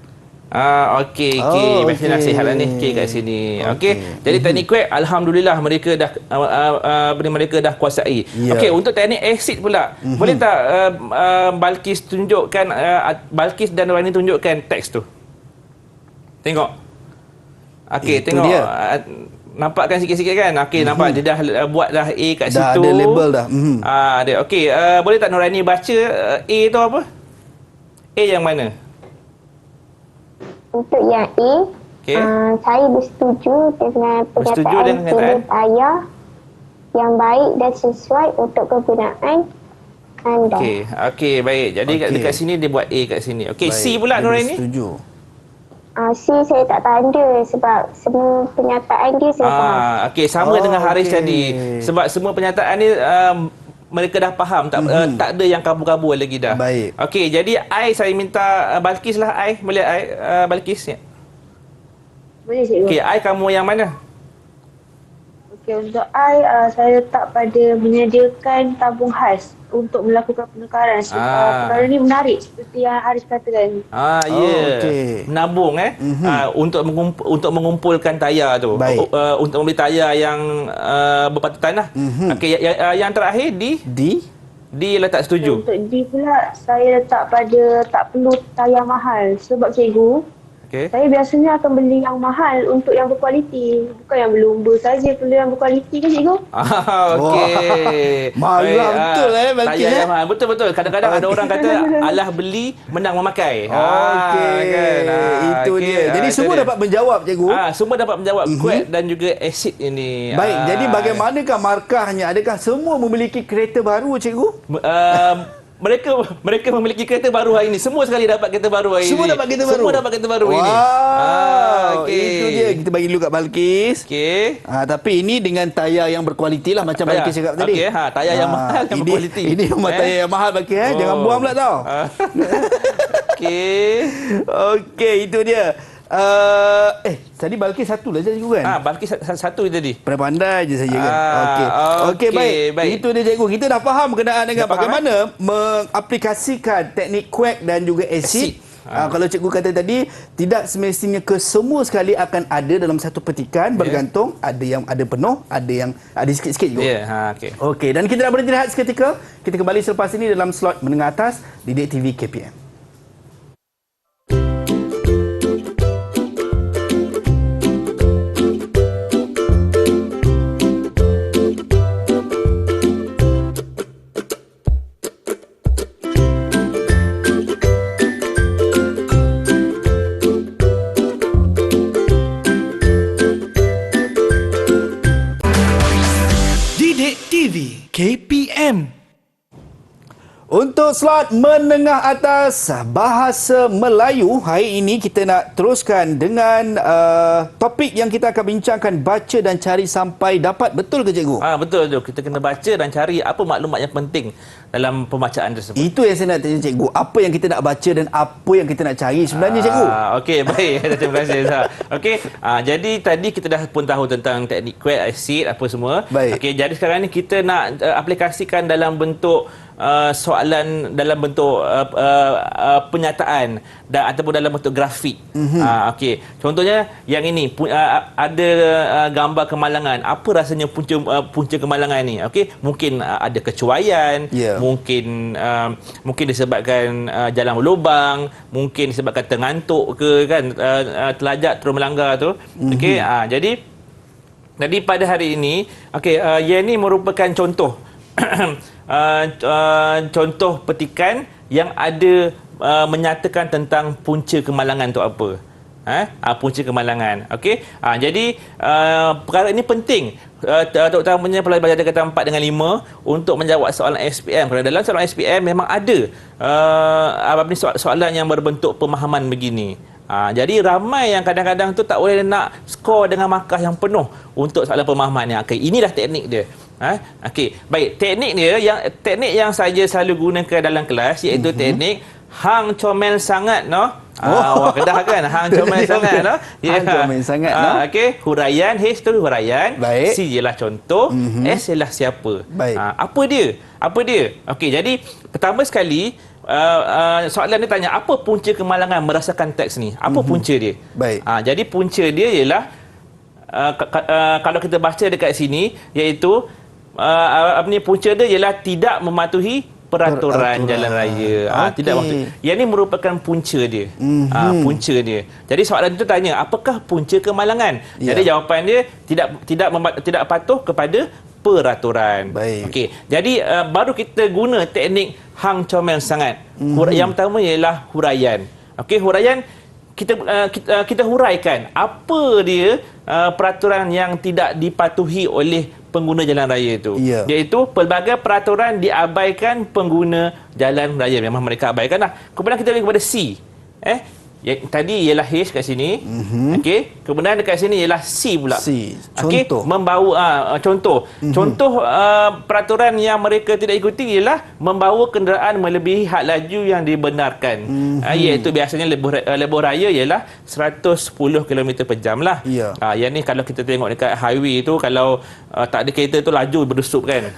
Okey. Biasa nasihat lah ni K kat sini. Okey. Jadi teknik kuek, alhamdulillah mereka dah kuasai. Okey, untuk teknik asid pula. Boleh tak Balkis tunjukkan Balkis dan Nuraini tunjukkan teks tu. Tengok. Okey, tengok. Nampakkan sikit-sikit kan? Okey, nampak dia dah buat dah A kat situ.
Dah ada label dah.
Ada. Okey, boleh tak Nuraini baca A tu apa? A yang mana?
Untuk yang A, saya bersetuju dengan perkataan pilih tayar yang baik dan sesuai untuk kegunaan dah.
Okey, baik. Jadi dekat sini dia buat A kat sini. Okey, C pula Nuraini.
Setuju. C saya tak tanda sebab semua penyataan dia saya faham.
Okey, sama dengan Haris tadi. Sebab semua penyataan ni mereka dah faham, tak ada yang kabur-kabur lagi dah.
Baik.
Okey, jadi saya minta Balkis lah. Boleh Balkis? Ya.
Boleh cikgu.
Okey, kamu yang mana?
Okey, untuk saya letak pada menyediakan tabung khas untuk melakukan penukaran. Perkara ni menarik seperti yang Haris katakan.
Menabung untuk mengumpulkan tayar tu. Untuk membeli tayar yang berpatutan lah. Okey, yang terakhir D letak setuju.
Untuk D pula saya letak pada tak perlu tayar mahal sebab cikgu saya biasanya akan beli yang mahal untuk yang berkualiti. Bukan yang berlumba saja, perlu yang berkualiti kan cikgu?
Marah betul Balkis.
Betul. Kadang-kadang ada orang kata alah beli menang memakai.
Itu dia. Jadi semua dapat menjawab cikgu.
Semua dapat menjawab kuat dan juga asid ini.
Baik, jadi bagaimanakah markahnya? Adakah semua memiliki kereta baru cikgu?
Mereka memiliki kereta baru hari ini. Semua sekali dapat kereta baru hari ini.
Semua dapat kereta baru?
Semua dapat kereta baru hari ini.
Itu dia. Kita bagi dulu kat Balkis. Tapi ini dengan tayar yang berkualiti lah macam Balkis cakap tadi.
Tayar yang mahal yang berkualiti.
Ini memang tayar yang mahal Balkis. Jangan buang pula tau. Okey, itu dia. Tadi Balkis satu lah cikgu kan?
Balkis satu tadi.
Pandai je saja kan? Okey, baik. Itu dia cikgu. Kita dah faham berkenaan dengan bagaimana mengaplikasikan teknik quack dan juga acid. Kalau cikgu kata tadi, tidak semestinya kesemua sekali akan ada dalam satu petikan. Bergantung, ada yang ada penuh, ada yang ada sikit-sikit juga. Okey, dan kita dah berhenti rehat seketika. Kita kembali selepas ini dalam slot menengah atas Didik TV KPM.
KPM.
Untuk slot menengah atas bahasa Melayu, hari ini kita nak teruskan dengan topik yang kita akan bincangkan, baca dan cari sampai dapat. Betul ke cikgu?
Betul. Kita kena baca dan cari apa maklumat yang penting dalam pembacaan tersebut.
Itu yang saya nak tanya cikgu. Apa yang kita nak baca dan apa yang kita nak cari sebenarnya cikgu?
Okey, baik. Terima kasih. Okey, jadi tadi kita dah pun tahu tentang teknik quack, acid, apa semua. Okey, jadi sekarang ni kita nak aplikasikan dalam bentuk soalan dalam bentuk penyataan dan ataupun dalam bentuk grafik. Okey, contohnya yang ini ada gambar kemalangan. Apa rasanya punca kemalangan ni? Okey, mungkin ada kecuaian, mungkin disebabkan jalan berlubang, mungkin disebabkan terngantuk ke kan, terlajak terus melanggar tu. Okey, jadi pada hari ini yang ini merupakan contoh contoh petikan yang ada menyatakan tentang punca kemalangan tu apa. Punca kemalangan. Okey. Jadi perkara ini penting, terutamanya pelajar tingkatan 4 dengan 5 untuk menjawab soalan SPM. Kerana dalam soalan SPM memang ada soalan yang berbentuk pemahaman begini. Jadi ramai yang kadang-kadang tu tak boleh nak skor dengan markah yang penuh untuk soalan pemahaman ni. Inilah teknik dia. Okey, baik. Teknik yang saya selalu gunakan dalam kelas iaitu teknik hang comel sangat orang Kedah kan, hang comel sangat
hang comel sangat
okey, huraian H tu huraian, C ialah contoh, S ialah siapa. Apa dia? Okey, jadi pertama sekali soalan dia tanya apa punca kemalangan merasakan teks ni? Apa punca dia? Jadi punca dia ialah kalau kita baca dekat sini iaitu punca dia ialah tidak mematuhi peraturan jalan raya. Tidak mematuhi. Yang ni merupakan punca dia. Punca dia. Jadi soalan itu tanya apakah punca kemalangan? Jadi jawapan dia tidak patuh kepada peraturan. Okey. Jadi baru kita guna teknik hang comel sangat. Yang pertama ialah huraian. Okey, huraian kita huraikan apa dia peraturan yang tidak dipatuhi oleh pengguna jalan raya itu.
Ya.
Iaitu pelbagai peraturan diabaikan pengguna jalan raya. Memang mereka abaikan lah. Kemudian kita pergi kepada C. Tadi ialah H kat sini. Okey. Kemudian dekat sini ialah C pula.
C.
Okey.
Contoh.
Membawa contoh. Contoh peraturan yang mereka tidak ikuti ialah membawa kenderaan melebihi had laju yang dibenarkan. Iaitu biasanya lebuh raya ialah 110 km per jam lah.
Ya.
Yang ni kalau kita tengok dekat highway tu, kalau tak ada kereta tu laju berdesup kan.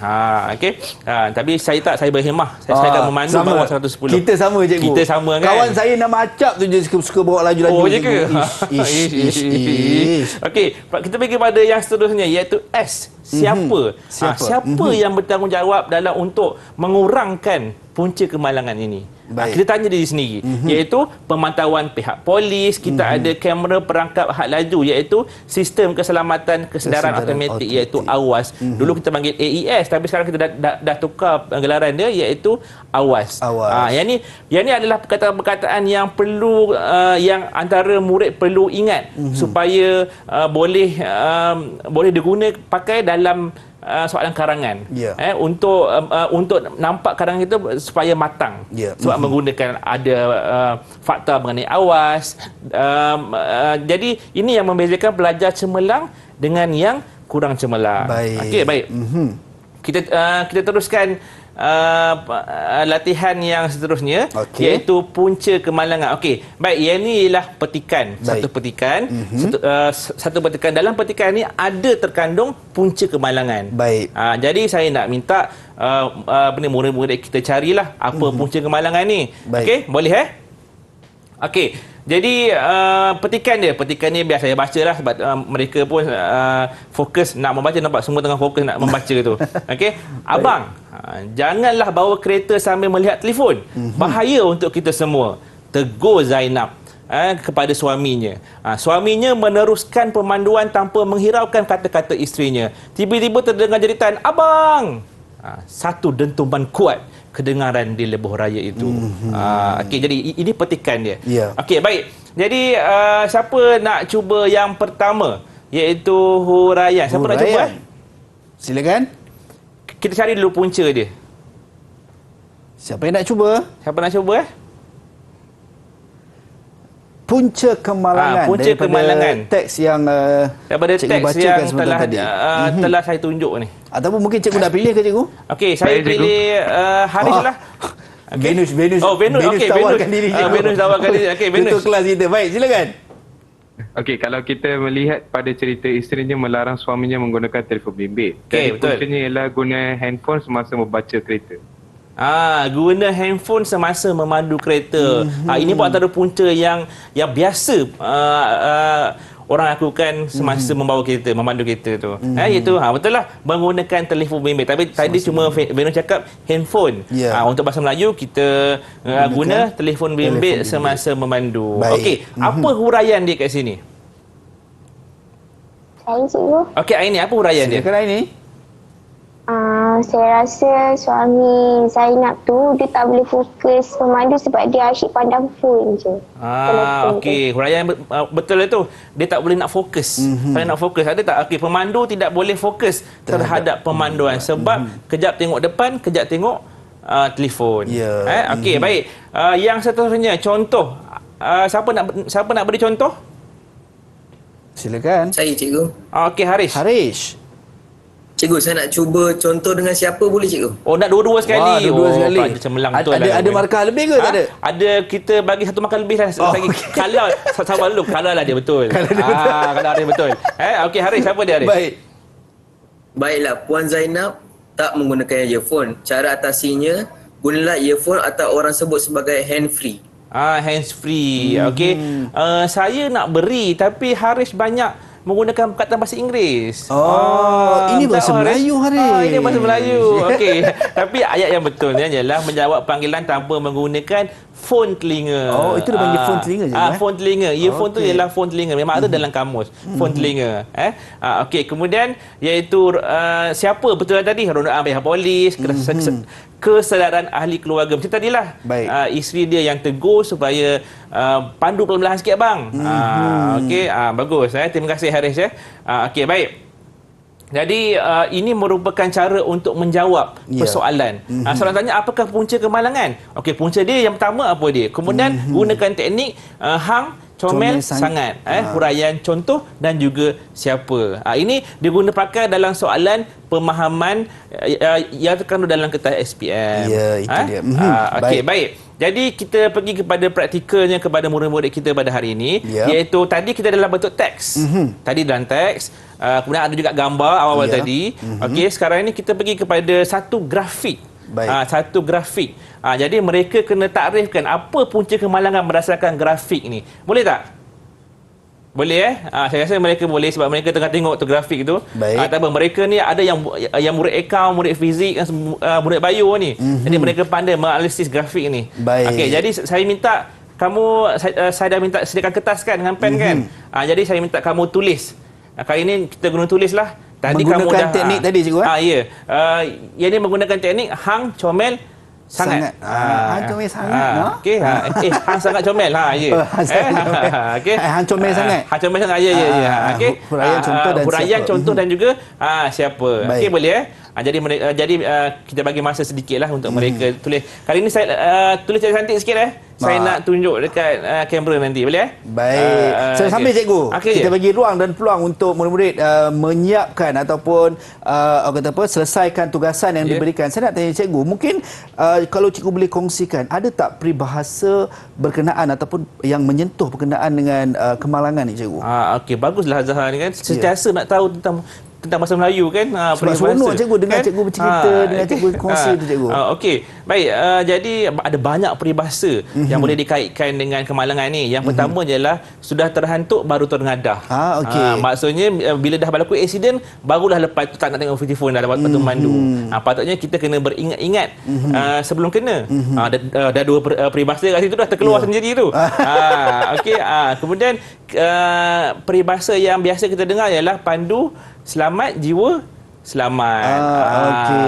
Okey. Tapi saya tak, saya berhemah. Saya akan memandu bawah 110.
Kita sama, cikgu.
Kita sama kan.
Kawan saya nama Acap tu je suka bawa laju-laju.
Oh, je ke?
Ish.
Okey, kita pergi pada yang seterusnya, iaitu S. Siapa? Siapa yang bertanggungjawab dalam untuk mengurangkan punca kemalangan ini? Kita tanya diri sendiri, iaitu pemantauan pihak polis. Kita ada kamera perangkap had laju, iaitu sistem keselamatan kesedaran automatik, iaitu AWAS. Dulu kita panggil AES, tapi sekarang kita dah tukar gelaran dia, iaitu AWAS. Yang ni adalah perkataan-perkataan yang perlu yang antara murid perlu ingat supaya boleh diguna pakai dalam soalan karangan. Untuk nampak karangan itu supaya matang. Sebab menggunakan ada fakta mengenai AWAS. Jadi ini yang membezakan pelajar cemerlang dengan yang kurang cemerlang. Okey, baik. Kita teruskan latihan yang seterusnya, iaitu punca kemalangan. Okey, baik, yang ni ialah petikan. Satu petikan. Satu petikan. Dalam petikan ni ada terkandung punca kemalangan. Jadi saya nak minta murid-murid kita carilah apa punca kemalangan ni. Okey, boleh Okey. Jadi petikan ni biar saya bacalah sebab mereka pun fokus nak membaca, nampak semua tengah fokus nak membaca tu. Okey. Abang, janganlah bawa kereta sambil melihat telefon. Bahaya untuk kita semua. Tegur Zainab kepada suaminya. Suaminya meneruskan pemanduan tanpa menghiraukan kata-kata isterinya. Tiba-tiba terdengar jeritan, "Abang!" Satu dentuman kuat kedengaran di lebuh raya itu. Okey, jadi ini petikan dia. Okey, baik. Jadi siapa nak cuba yang pertama, iaitu huraian? Siapa nak cuba?
Silakan.
Kita cari dulu punca dia.
Siapa yang nak cuba?
Siapa nak cuba?
Punca kemalangan.
Punca kemalangan.
Teks yang
daripada teks yang telah saya tunjuk ni.
Ataupun mungkin cikgu dah pilih ke cikgu?
Okey, saya pilih Haris lah.
Venus.
Venus. Okey,
tawarkan diri cikgu.
Venus tawarkan diri. Okey, Venus.
Untuk kelas kita. Baik, silakan.
Okey, kalau kita melihat pada cerita isterinya melarang suaminya menggunakan telefon bimbit.
Okey, betul.
Puncanya ialah guna handphone semasa membaca kereta.
Guna handphone semasa memandu kereta. Ini pun antara punca yang biasa orang lakukan semasa membawa kereta, memandu kereta tu. Iaitu betul lah, menggunakan telefon bimbit. Tapi tadi cuma Venus cakap handphone. Untuk bahasa Melayu kita guna telefon bimbit semasa memandu. Okey, apa huraian dia kat sini?
Saya cikgu.
Okey, Aini, apa huraian dia?
Silakan Aini.
Saya rasa suami Zainab tu dia tak boleh fokus memandu sebab dia asyik pandang phone je.
Okey, huraian betul itu. Dia tak boleh nak fokus. Saya nak fokus. Ada tak? Okey, pemandu tidak boleh fokus terhadap pemanduan sebab kejap tengok depan, kejap tengok telefon. Okey, baik. Yang seterusnya, contoh. Siapa nak beri contoh?
Silakan.
Saya, cikgu.
Okey, Haris.
Cikgu, saya nak cuba contoh dengan siapa boleh, cikgu?
Oh, nak dua-dua sekali.
Dua-dua sekali.
Pelajar cemerlang betul lah.
Ada markah lebih ke tak ada?
Ada, kita bagi satu markah lebih lah. Kalau sabar dulu, kalau lah dia betul. Kalau dia betul. Okey, Haris, siapa dia, Haris?
Baiklah, Puan Zainab tak menggunakan earphone. Cara atasinya, gunalah earphone atau orang sebut sebagai hand-free.
Hands-free. Okey. Saya nak beri tapi Haris banyak menggunakan perkataan bahasa Inggeris.
Ini bahasa Melayu, Haris.
Ini bahasa Melayu. Okey. Tapi ayat yang betulnya ialah menjawab panggilan tanpa menggunakan phone telinga.
Itu dia panggil phone telinga je.
Phone telinga. Earphone tu ialah phone telinga. Memang ada dalam kamus. Phone telinga. Okey. Kemudian iaitu siapa betul tadi? Rondaan pihak polis, kesedaran ahli keluarga. Macam tadilah. Isteri dia yang tegur supaya pandu perlahan sikit, bang. Okey, bagus. Terima kasih, Haris. Okey, baik. Jadi ini merupakan cara untuk menjawab persoalan. Soalan tanya apakah punca kemalangan? Okey, punca dia yang pertama apa dia? Kemudian gunakan teknik hang comel sangat, huraian contoh dan juga siapa. Ini diguna pakai dalam soalan pemahaman yang terkandung dalam kertas SPM.
Ya, itu dia.
Okey, baik. Jadi kita pergi kepada praktikalnya kepada murid-murid kita pada hari ini, iaitu tadi kita dalam bentuk teks. Tadi dalam teks, kemudian ada juga gambar awal-awal tadi. Okey, sekarang ini kita pergi kepada satu grafik. Satu grafik. Jadi mereka kena takrifkan apa punca kemalangan berdasarkan grafik ni. Boleh tak? Boleh saya rasa mereka boleh sebab mereka tengah tengok tu grafik tu. Tak apa, mereka ni ada yang murid akaun, murid fizik, murid bio ni. Jadi mereka pandai menganalisis grafik ni. Okey, jadi saya minta kamu, saya dah minta sediakan kertas kan dengan pen kan. Jadi saya minta kamu tulis. Kali ni kita guna tulis lah. Tadi
menggunakan
kamu dah
teknik tadi cikgu
ya. Yang ni menggunakan teknik hang comel sangat.
Hang comel sangat.
Okey, hang sangat comel ya. Okey.
Hang comel sangat.
Hang comel sangat ya. Okey. Huraian contoh dan juga siapa. Okey, boleh jadi kita bagi masa sedikitlah untuk mereka tulis. Kali ni saya tulis cantik sikit saya nak tunjuk dekat kamera nanti, boleh
Baik. Sambil cikgu, kita bagi ruang dan peluang untuk murid-murid menyiapkan ataupun selesaikan tugasan yang diberikan. Saya nak tanya cikgu, mungkin kalau cikgu boleh kongsikan, ada tak peribahasa berkenaan ataupun yang menyentuh berkenaan dengan kemalangan ni cikgu?
Okey, baguslah Zahar ni kan. Sentiasa nak tahu tentang bahasa Melayu kan.
Sebab seronok cikgu dengan cikgu bercerita, dengan cikgu kongsi tu cikgu.
Okey, baik. Jadi ada banyak peribahasa yang boleh dikaitkan dengan kemalangan ni. Yang pertama ialah sudah terhantuk baru terngadah. Maksudnya bila dah berlaku aksiden barulah lepas tu tak nak tengok telefon dah lepas tu mandu. Patutnya kita kena beringat-ingat sebelum kena. Dah dua peribahasa kat situ dah terkeluar sendiri tu. Okey, kemudian peribahasa yang biasa kita dengar ialah pandu selamat jiwa selamat.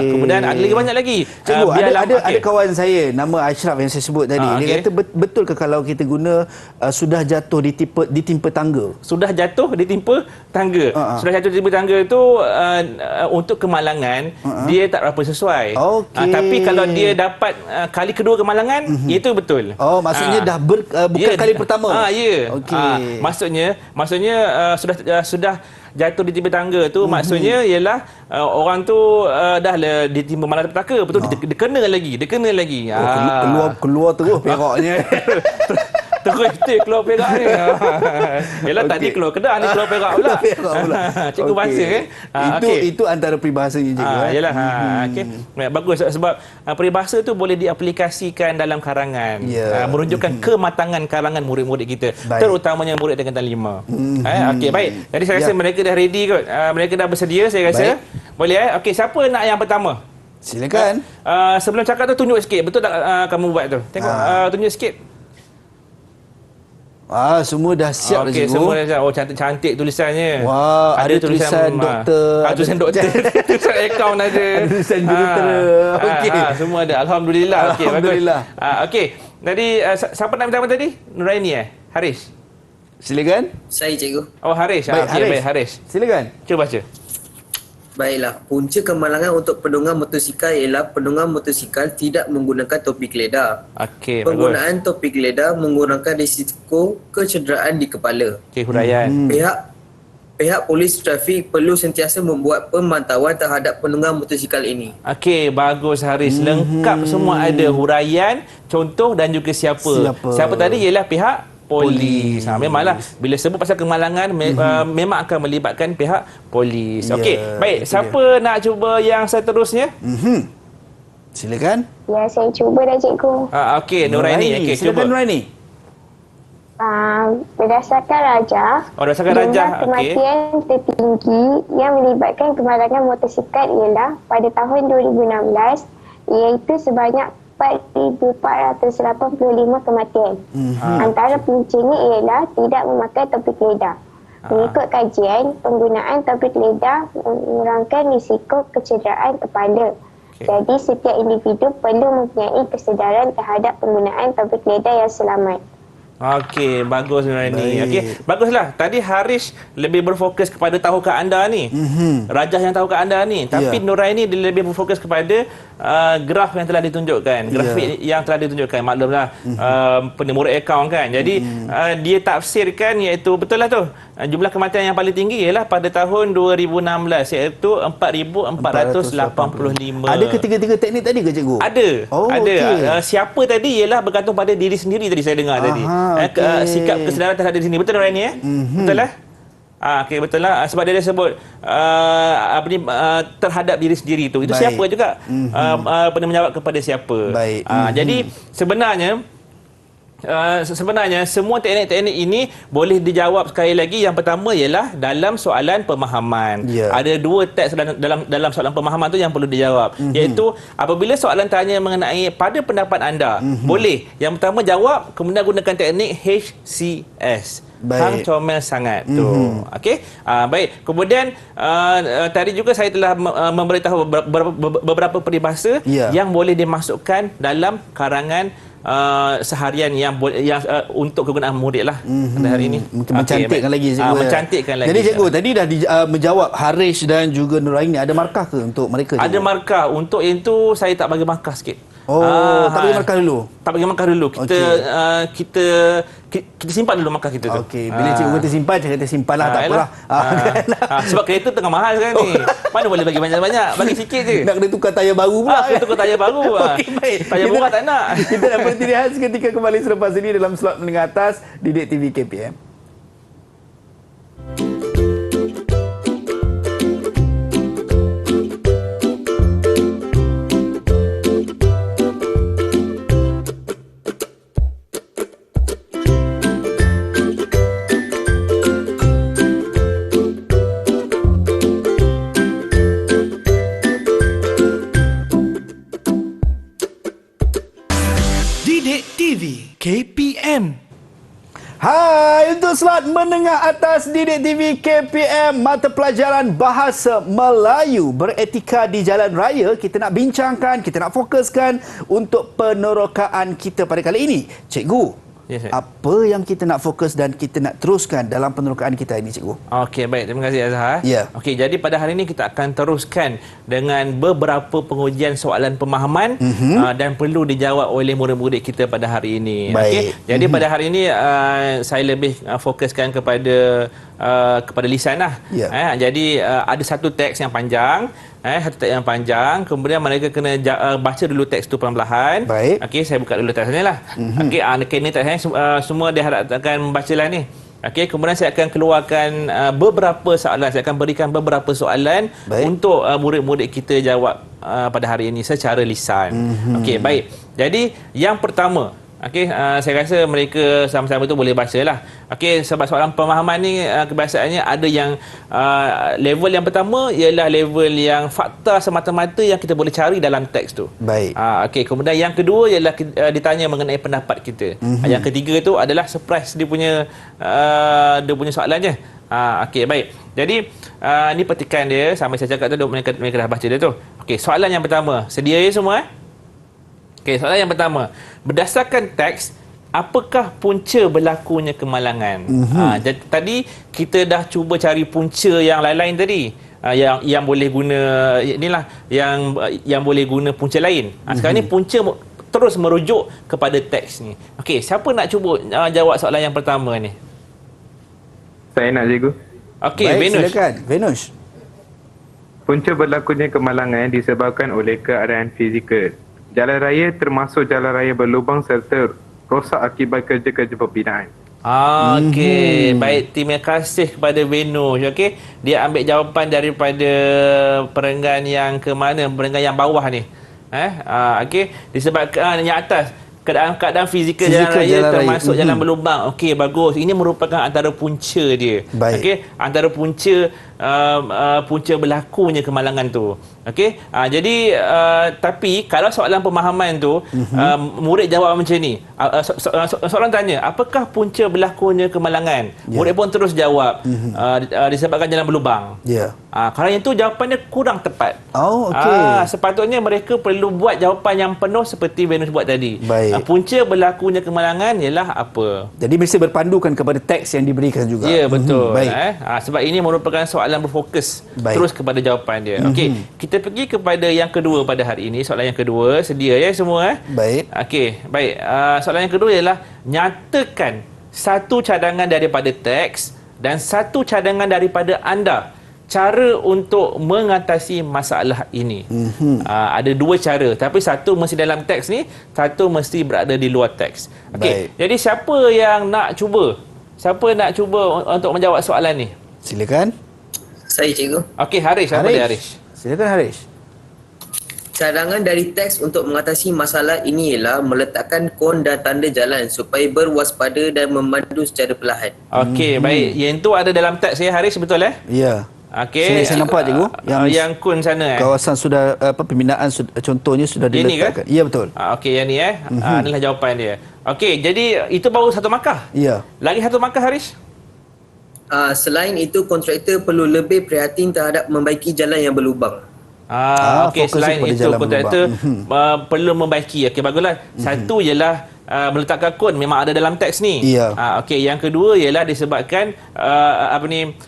Kemudian ada lagi banyak lagi.
Cikgu, ada kawan saya nama Ashraf yang saya sebut tadi. Dia kata betul ke kalau kita guna sudah jatuh ditimpa tangga?
Sudah jatuh ditimpa tangga. Sudah jatuh ditimpa tangga itu untuk kemalangan dia tak berapa sesuai. Tapi kalau dia dapat kali kedua kemalangan, itu betul.
Maksudnya dah bukan kali pertama.
Maksudnya sudah jatuh di timpa tangga tu maksudnya ialah orang tu dah ditimpa malapetaka, betul dia kena lagi.
Keluar terus peraknya.
Terus keluar perak ni. Yalah tadi keluar Kedah ni keluar perak pula. Cikgu bahasa kan.
Itu antara peribahasanya cikgu.
Yalah. Okey. Bagus sebab peribahasa tu boleh diaplikasikan dalam karangan. Menunjukkan kematangan karangan murid-murid kita, terutamanya murid tingkatan 5. Okey, baik. Jadi saya rasa mereka dah ready kot. Mereka dah bersedia saya rasa. Boleh Okey, siapa nak yang pertama?
Silakan.
Sebelum cakap tu tunjuk sikit. Betul tak kamu buat tu? Tengok tunjuk sikit.
Semua dah siap dah cikgu.
Semua dah siap. Cantik-cantik tulisannya.
Ada tulisan doktor.
Tulisan doktor. Tulisan akaun ada.
Ada tulisan jurutera.
Semua ada. Alhamdulillah.
Alhamdulillah.
Okey. Jadi siapa nama pertama tadi? Nuraini Haris.
Silakan.
Saya cikgu.
Haris. Baik, Haris.
Silakan.
Cuba baca.
Baiklah, punca kemalangan untuk penunggang motosikal ialah penunggang motosikal tidak menggunakan topi geledah.
Okey,
penggunaan topi geledah mengurangkan risiko kecederaan di kepala.
Okey, huraian.
Pihak polis trafik perlu sentiasa membuat pemantauan terhadap penunggang motosikal ini.
Okey, bagus Haris. Lengkap semua ada huraian, contoh dan juga siapa. Siapa tadi ialah pihak polis. Memanglah bila sebut pasal kemalangan memang akan melibatkan pihak polis. Okey, baik. Siapa nak cuba yang seterusnya?
Silakan.
Ya, saya cuba dah cikgu.
Okey, Nuraini. Okey, cuba.
Silakan Nuraini.
Berdasarkan rajah, jumlah kematian tertinggi yang melibatkan kemalangan motosikal ialah pada tahun 2016 iaitu sebanyak 4,485 kematian. Antara puncanya ialah tidak memakai topi geledah. Mengikut kajian, penggunaan topi geledah mengurangkan risiko kecederaan kepala. Jadi setiap individu perlu mempunyai kesedaran terhadap penggunaan topi geledah yang selamat.
Okey, bagus Nuraini. Okey, baguslah. Tadi Harish lebih berfokus kepada tahukah anda ni. Rajah yang tahukah anda ni. Tapi Nuraini dia lebih berfokus kepada graf yang telah ditunjukkan. Grafik yang telah ditunjukkan. Maklumlah penimur akaun kan. Jadi dia tafsirkan iaitu betul lah tu. Jumlah kematian yang paling tinggi ialah pada tahun 2016 iaitu 4,485.
Ada ketiga-tiga teknik tadi ke cikgu?
Ada.
Oh,
ada.
okey.
Siapa tadi ialah bergantung pada diri sendiri tadi saya dengar tadi. Sikap kesedaran terhadap diri sendiri. Betul Nuraini Betul lah? Okey, betul lah. Sebab dia sebut terhadap diri sendiri tu. Itu siapa juga? Menjawab kepada siapa.
Baik.
Jadi sebenarnya semua teknik-teknik ini boleh dijawab sekali lagi. Yang pertama ialah dalam soalan pemahaman. Ada dua teks dalam soalan pemahaman tu yang perlu dijawab. Iaitu apabila soalan tanya mengenai pada pendapat anda, boleh. Yang pertama jawab, kemudian gunakan teknik HCS. Hang comel sangat tu. Okey. Baik. Kemudian tadi juga saya telah memberitahu beberapa peribahasa yang boleh dimasukkan dalam karangan seharian yang untuk kegunaan murid lah pada hari ini.
Mungkin mencantikkan lagi cikgu.
Mencantikkan lagi.
Jadi cikgu tadi dah menjawab Harish dan juga Nuraini. Ada markah ke untuk mereka?
Ada markah. Untuk itu saya tak bagi markah sikit.
Tak bagi markah dulu.
Tak bagi markah dulu. Kita simpan dulu markah kita tu.
Okey, bila cikgu kata simpan, saya kata simpanlah, tak apalah.
Sebab kereta tengah mahal sekarang ni. Mana boleh bagi banyak-banyak, bagi sikit je.
Nak kena tukar tayar baru pula.
Kena tukar tayar baru.
Okey, baik.
Tayar murah tak nak.
Kita nak berhenti rehat seketika, kembali selepas ini dalam slot menengah atas Didik TV KPM.
Didik TV KPM.
Hai, untuk slot menengah atas Didik TV KPM, mata pelajaran Bahasa Melayu beretika di jalan raya, kita nak bincangkan, kita nak fokuskan untuk penerokaan kita pada kali ini. Cikgu, apa yang kita nak fokus dan kita nak teruskan dalam penerokaan kita ini, cikgu?
Okey, baik. Terima kasih Azhar. Okey, jadi pada hari ini kita akan teruskan dengan beberapa pengujian soalan pemahaman dan perlu dijawab oleh murid-murid kita pada hari ini. Okey. Jadi pada hari ini saya lebih fokuskan kepada lisan lah. Jadi ada satu teks yang panjang. Satu teks yang panjang, kemudian mereka kena baca dulu teks tu perlahan-lahan. Okey, saya buka dulu teksnya lah. Okey, ni teksnya semua diharapkan membacalah ni. Okey, kemudian saya akan keluarkan beberapa soalan. Saya akan berikan beberapa soalan untuk murid-murid kita jawab pada hari ini secara lisan. Okey, baik. Jadi, yang pertama, okey, saya rasa mereka sama-sama tu boleh baca lah. Okey, sebab soalan pemahaman ni kebiasaannya ada yang level yang pertama ialah level yang fakta semata-mata yang kita boleh cari dalam teks tu. Okey, kemudian yang kedua ialah ditanya mengenai pendapat kita. Yang ketiga tu adalah surprise dia punya soalannya. Okey, baik. Jadi ni petikan dia, sampai saya cakap tu mereka dah baca dia tu. Okey, soalan yang pertama. Sedia ya semua? Okey, soalan yang pertama. Berdasarkan teks, apakah punca berlakunya kemalangan? Tadi kita dah cuba cari punca yang lain-lain tadi. Yang boleh guna inilah yang boleh guna punca lain. Sekarang ni punca terus merujuk kepada teks ni. Okey, siapa nak cuba jawab soalan yang pertama ni?
Saya nak, cikgu.
Okey, Venus.
Silakan, Venus.
Punca berlakunya kemalangan disebabkan oleh keadaan fizikal. Jalan raya termasuk jalan raya berlubang serta rosak akibat kerja-kerja pembinaan.
Okey, baik, terima kasih kepada Venus. Okey, dia ambil jawapan daripada perenggan yang ke mana? Perenggan yang bawah ni. Okey, disebabkan yang atas keadaan fizikal jalan raya termasuk jalan berlubang. Okey, bagus. Ini merupakan antara punca dia. Okey, antara punca punca berlakunya kemalangan tu. Okey, jadi tapi kalau soalan pemahaman tu murid jawab macam ni. Soalan tanya, apakah punca berlakunya kemalangan? Murid pun terus jawab disebabkan jalan berlubang. Kalau yang tu jawapannya kurang tepat. Sepatutnya mereka perlu buat jawapan yang penuh seperti Venus buat tadi. Punca berlakunya kemalangan ialah apa?
Jadi mesti berpandukan kepada teks yang diberikan juga.
Ya, betul. Sebab ini merupakan soalan berfokus terus kepada jawapan dia. Okey, kita pergi kepada yang kedua pada hari ini. Soalan yang kedua, sedia ya semua?
Baik.
Okey, baik. Soalan yang kedua ialah nyatakan satu cadangan daripada teks dan satu cadangan daripada anda cara untuk mengatasi masalah ini. Ada dua cara, tapi satu mesti dalam teks ni, satu mesti berada di luar teks. Okey, jadi siapa yang nak cuba? Siapa nak cuba untuk menjawab soalan ni?
Silakan.
Saya, cikgu.
Okey, Harish. Apa dia, Harish?
Silakan, Harish.
Cadangan dari teks untuk mengatasi masalah ini ialah meletakkan kon dan tanda jalan supaya berwaspada dan memandu secara perlahan.
Okey, baik. Yang tu ada dalam teks ya, Harish, betul
Ya.
Okey.
Saya nampak, cikgu.
Yang kun sana
kawasan sudah pembinaan contohnya sudah diletakkan. Ya, betul.
Okey, yang ni inilah jawapan dia. Okey, jadi itu baru satu markah.
Ya.
Lagi satu markah, Harish?
Selain itu, kontraktor perlu lebih prihatin terhadap membaiki jalan yang berlubang.
Okey, selain itu kontraktor perlu membaiki. Okey, baguslah. Satu ialah meletakkan kon memang ada dalam teks ni. Okey, yang kedua ialah disebabkan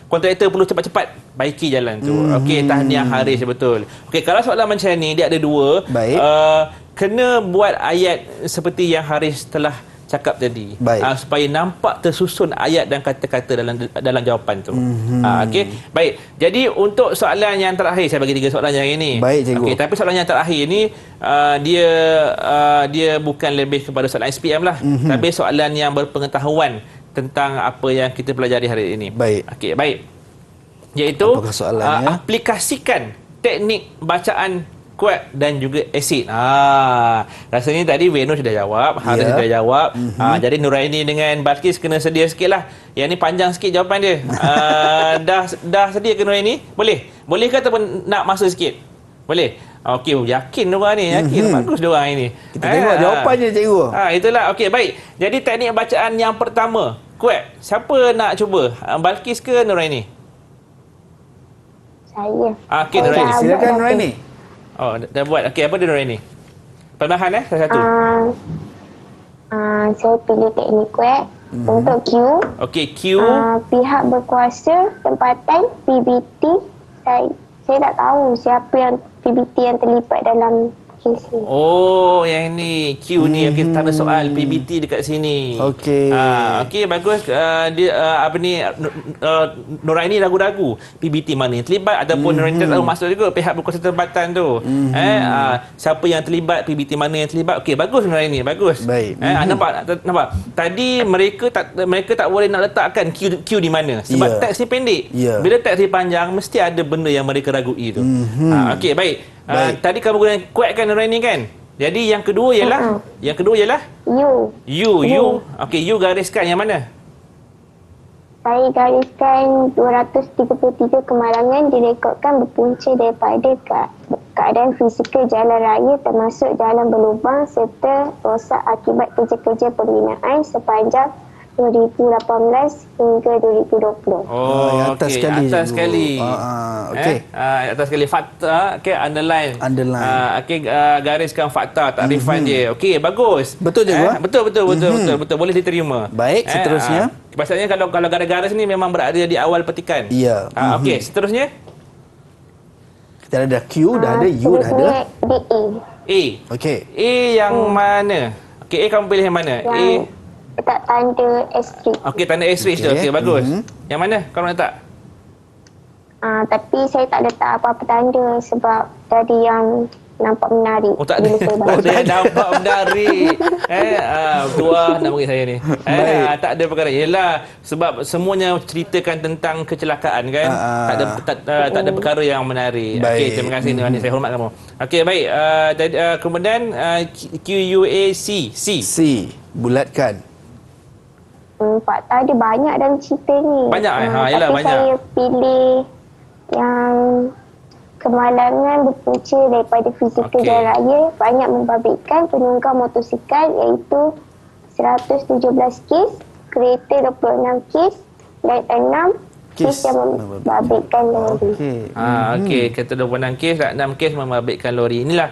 kontraktor perlu cepat-cepat baiki jalan tu. Okey, tahniah Harish, betul. Okey, kalau soalan macam ni dia ada dua. Kena buat ayat seperti yang Harish telah cakap tadi, supaya nampak tersusun ayat dan kata-kata dalam jawapan tu. Okey, baik. Jadi untuk soalan yang terakhir, saya bagi 3 soalan yang ini.
Baik, cikgu.
Okey, tapi soalan yang terakhir ni dia bukan lebih kepada soalan SPM lah, tapi soalan yang berpengetahuan tentang apa yang kita pelajari hari ini. Okey, baik. Iaitu aplikasikan teknik bacaan kuat dan juga asid. Rasanya tadi Venus sudah jawab, Haris sudah jawab. Jadi Nuraini dengan Balkis kena sedia sikitlah. Yang ni panjang sikit jawapan dia. Dah sedia ke Nuraini? Boleh? Boleh ke ataupun nak masa sikit? Boleh. Okey, yakin diorang ni, yakin. Bagus diorang ini.
Kita tengok jawapannya, cikgu.
Itulah. Okey, baik. Jadi teknik bacaan yang pertama, kuat. Siapa nak cuba? Balkis ke Nuraini?
Saya.
Okey, Nuraini.
Silakan, Nuraini.
Dah buat. Okey, apa dia Nuraini? Perlahan salah satu.
Saya pilih teknik kuat. Untuk Q.
Okey, Q.
Pihak berkuasa tempatan PBT. Saya tak tahu siapa yang PBT yang terlibat dalam kes ni.
Oh, yang ni Q ni. Okey, tanda soal PBT dekat sini.
Okey.
Okey, bagus. Nuraini ragu-ragu PBT mana yang terlibat ataupun Nuraini tak tahu maksud juga pihak berkuasa tempatan tu. Siapa yang terlibat, PBT mana yang terlibat. Okey, bagus Nuraini, bagus.
Baik.
Nampak. Tadi mereka tak boleh nak letakkan Q di mana sebab teks ni pendek. Bila teks ni panjang mesti ada benda yang mereka ragui tu. Okey, baik. Tadi kamu guna kuat kan Nuraini kan? Jadi yang kedua ialah U. Okey, U gariskan yang mana?
Saya gariskan 233 kemalangan direkodkan berpunca daripada keadaan fizikal jalan raya termasuk jalan berlubang serta rosak akibat kerja-kerja pembinaan sepanjang 2018 hingga 2020.
Atas sekali.
Atas sekali.
Okey.
Atas sekali fakta, underline. Okey, gariskan fakta, takrifan dia. Okey, bagus.
Betul je,
betul. Boleh diterima.
Baik, seterusnya.
Pasalnya kalau garis-garis ni memang berada di awal petikan. Okey, seterusnya.
Kita ada Q, dah ada U, dah ada.
A.
Okey.
A yang mana? Okey, A kamu pilih yang mana?
Letak tanda asterisk.
Okey, tanda asterisk tu. Okey, bagus. Yang mana kau nak letak?
Tapi saya tak letak apa-apa tanda sebab tadi yang nampak menarik.
Tak ada yang nampak menarik. Tuah nak bagi saya ni. Tak ada perkara. Yelah, sebab semuanya ceritakan tentang kecelakaan kan. Tak ada perkara yang menarik. Okey, terima kasih Nurani. Saya hormat kamu. Okey, baik. Kemudian QUAC. C.
Bulatkan.
Fakta dia banyak dalam cerita ni.
Banyak yalah
tapi
banyak.
Saya pilih yang kemalangan berpunca daripada fizikal jalan raya banyak membabitkan penunggang motosikal iaitu 117 kes, kereta 26 kes dan 6 kes yang membabitkan lori.
Okey, kereta 26 kes dan 6 kes membabitkan lori. Inilah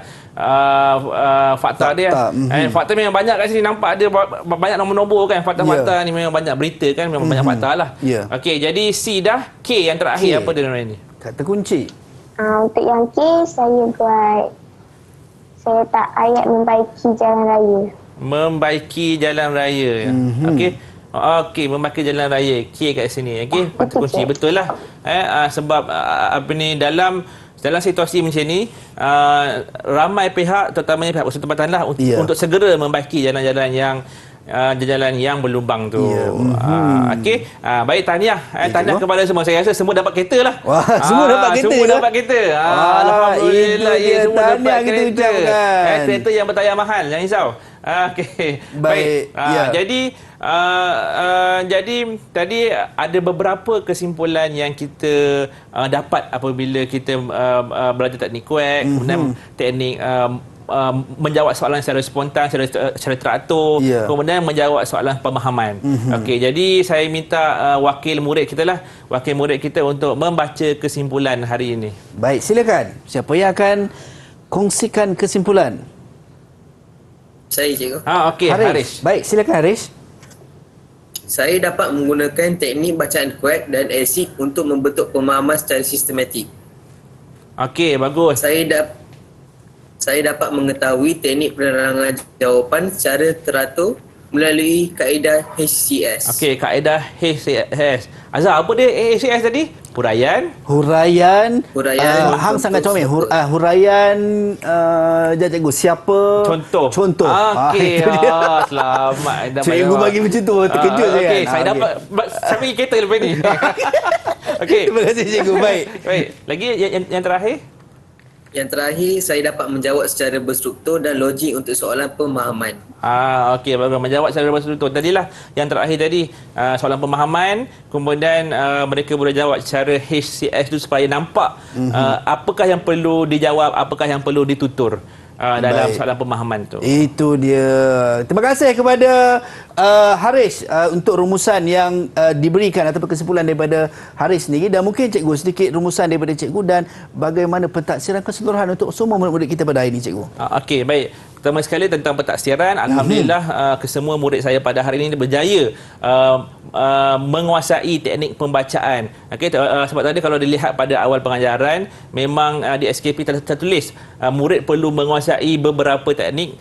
fakta dia. Fakta memang banyak kat sini, nampak ada banyak nombor-nombor kan. Fakta-fakta ni memang banyak berita kan, memang banyak fakta lah. Okey, jadi C dah, K yang terakhir apa dia ni?
Kata kunci.
Untuk yang K, saya tak ayat membaiki jalan raya.
Membaiki jalan raya. Okey, membaiki jalan raya. K kat sini. Okey, patut kunci. Betul lah. Sebab apa ni, dalam situasi macam ni, ramai pihak, terutamanya pihak usaha tempatan lah, untuk segera membaiki jalan-jalan yang berlubang tu. Okey, baik, tahniah. Tahniah kepada semua. Saya rasa semua dapat kereta lah.
Wah, semua dapat kereta.
Semua dapat kereta. Alhamdulillah, semua dapat kereta. Kereta yang bertayar mahal, jangan risau. Okey, baik. Jadi tadi ada beberapa kesimpulan yang kita dapat apabila kita belajar teknik kuek, kemudian teknik menjawab soalan secara spontan, secara teratur, kemudian menjawab soalan pemahaman. Okey, jadi saya minta wakil murid kita untuk membaca kesimpulan hari ini.
Baik, silakan. Siapa yang akan kongsikan kesimpulan?
Saya, cikgu.
Okey, Haris.
Baik, silakan Haris.
Saya dapat menggunakan teknik bacaan kuek dan asid untuk membentuk pemahaman secara sistematik.
Okey, bagus.
Saya dapat mengetahui teknik penerangan jawapan secara teratur melalui kaedah HCS.
Okey, kaedah HCS. Azhar, apa dia HCS tadi? Huraian.
Hang sangat comel. Huraian, cikgu, siapa? Contoh.
Okey, selamat.
Cikgu bagi macam tu, terkejut saya.
Okey, saya dapat sampai kereta lepas ni. Okey.
Terima kasih, cikgu. Baik.
Lagi yang terakhir?
Yang terakhir, saya dapat menjawab secara berstruktur dan logik untuk soalan pemahaman.
Okey, bagus. Menjawab secara berstruktur. Tadilah yang terakhir tadi, soalan pemahaman, kemudian mereka boleh jawab secara HCS tu supaya nampak apakah yang perlu dijawab, apakah yang perlu ditutur dalam soalan pemahaman tu. Itu
dia. Terima kasih kepada Haris untuk rumusan yang diberikan ataupun kesimpulan daripada Haris sendiri, dan mungkin cikgu sedikit rumusan daripada cikgu dan bagaimana pentaksiran keseluruhan untuk semua murid-murid kita pada hari ini, cikgu.
Okey, baik. Pertama sekali tentang pentaksiran, alhamdulillah kesemua murid saya pada hari ini berjaya menguasai teknik pembacaan. Okey, sebab tadi kalau dilihat pada awal pengajaran, memang di SKP tertulis murid perlu menguasai beberapa teknik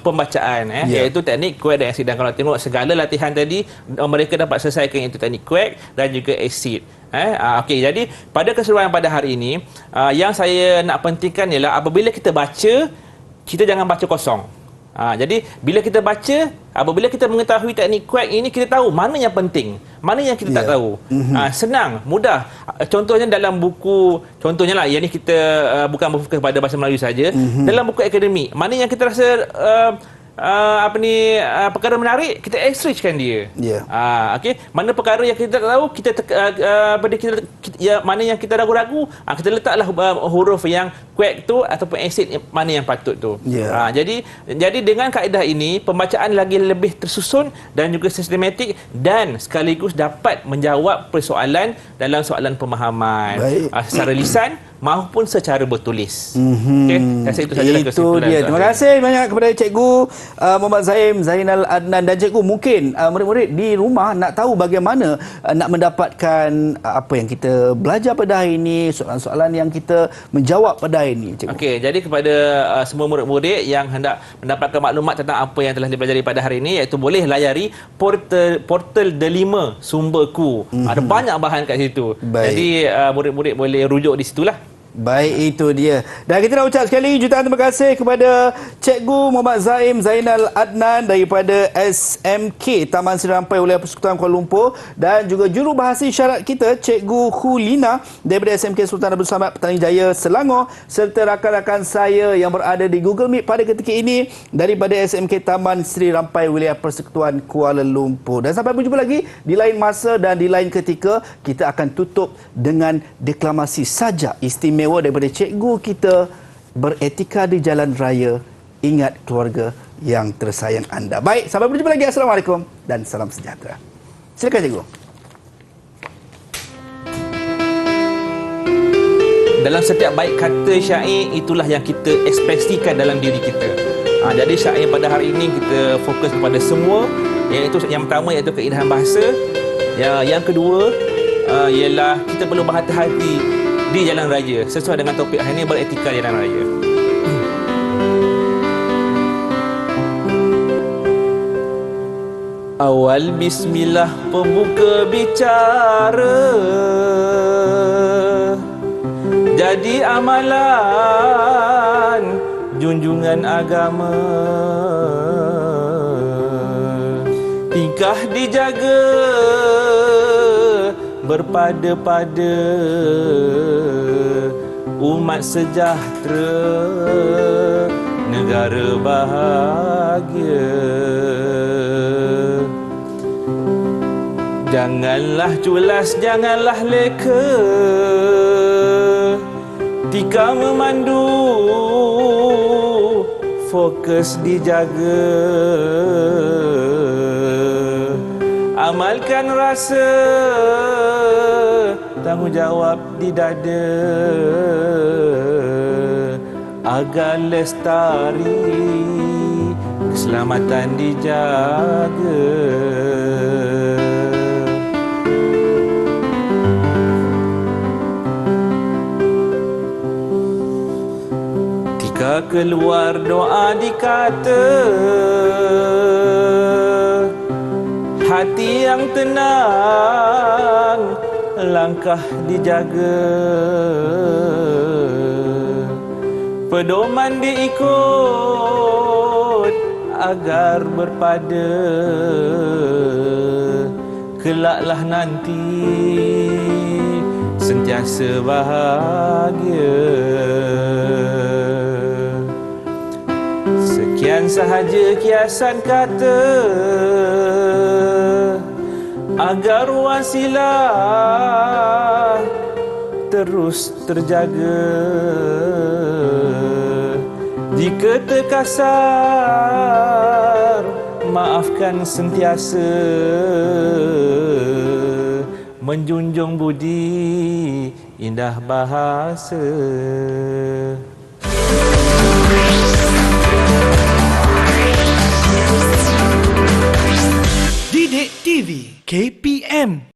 pembacaan, iaitu teknik kuek dan asid. Dan kalau tengok segala latihan tadi, mereka dapat selesaikan, iaitu teknik kuek dan juga asid. Okey, jadi pada keseluruhan pada hari ini, yang saya nak pentingkan ialah apabila kita baca, kita jangan baca kosong. Jadi bila kita baca, apabila kita mengetahui teknik kuek ini, kita tahu mana yang penting, mana yang kita tak tahu. Senang, mudah. Contohnya dalam buku, contohnya lah, yang ni kita bukan berfokus pada bahasa Melayu saja. Dalam buku akademik, mana yang kita rasa perkara menarik, kita researchkan dia. Okey, mana perkara yang kita tak tahu, mana yang kita ragu-ragu, kita letaklah huruf yang kuek tu ataupun asid mana yang patut tu. Jadi dengan kaedah ini, pembacaan lagi lebih tersusun dan juga sistematik, dan sekaligus dapat menjawab persoalan dalam soalan pemahaman secara lisan maupun secara bertulis. Okey, saya rasa itu sahajalah kesimpulan.
Dia. Terima kasih banyak kepada cikgu Muhammad Zainal Adnan, dan cikgu, mungkin murid-murid di rumah nak tahu bagaimana nak mendapatkan apa yang kita belajar pada hari ini, soalan-soalan yang kita menjawab pada hari ini, cikgu.
Okey, jadi kepada semua murid-murid yang hendak mendapatkan maklumat tentang apa yang telah dipelajari pada hari ini, iaitu boleh layari portal Delima Sumberku. Ada banyak bahan kat situ. Jadi murid-murid boleh rujuk di situlah.
Baik, itu dia. Dan kita nak ucap sekali jutaan terima kasih kepada Cikgu Muhammad Zaim Zainal Adnan daripada SMK Taman Seri Rampai Wilayah Persekutuan Kuala Lumpur, dan juga jurubahasa isyarat kita Cikgu Hulina daripada SMK Sultan Abdul Samad Petaling Jaya Selangor, serta rakan-rakan saya yang berada di Google Meet pada ketika ini daripada SMK Taman Seri Rampai Wilayah Persekutuan Kuala Lumpur. Dan sampai berjumpa lagi di lain masa dan di lain ketika. Kita akan tutup dengan deklamasi sajak istimewa daripada cikgu kita, beretika di jalan raya, ingat keluarga yang tersayang anda. Baik, sampai berjumpa lagi. Assalamualaikum dan salam sejahtera. Silakan cikgu.
Dalam setiap baik kata syair, itulah yang kita ekspresikan dalam diri kita. Jadi syair pada hari ini kita fokus kepada semua, iaitu yang pertama iaitu keindahan bahasa. Yang kedua ialah kita perlu berhati-hati di jalan raya, sesuai dengan topik hari ini, beretika jalan raya. Awal bismillah pembuka bicara, jadi amalan junjungan agama, tingkah dijaga berpada-pada, umat sejahtera, negara bahagia. Janganlah culas, janganlah leka, tika memandu, fokus dijaga. Amalkan rasa, tanggungjawab di dada, agar lestari, keselamatan dijaga. Tika keluar doa dikata, hati yang tenang, langkah dijaga, pedoman diikut agar berpada, kelaklah nanti sentiasa bahagia. Sekian sahaja kiasan kata, agar wasilah terus terjaga. Jika terkasar, maafkan sentiasa, menjunjung budi indah bahasa.
Didik TV KPM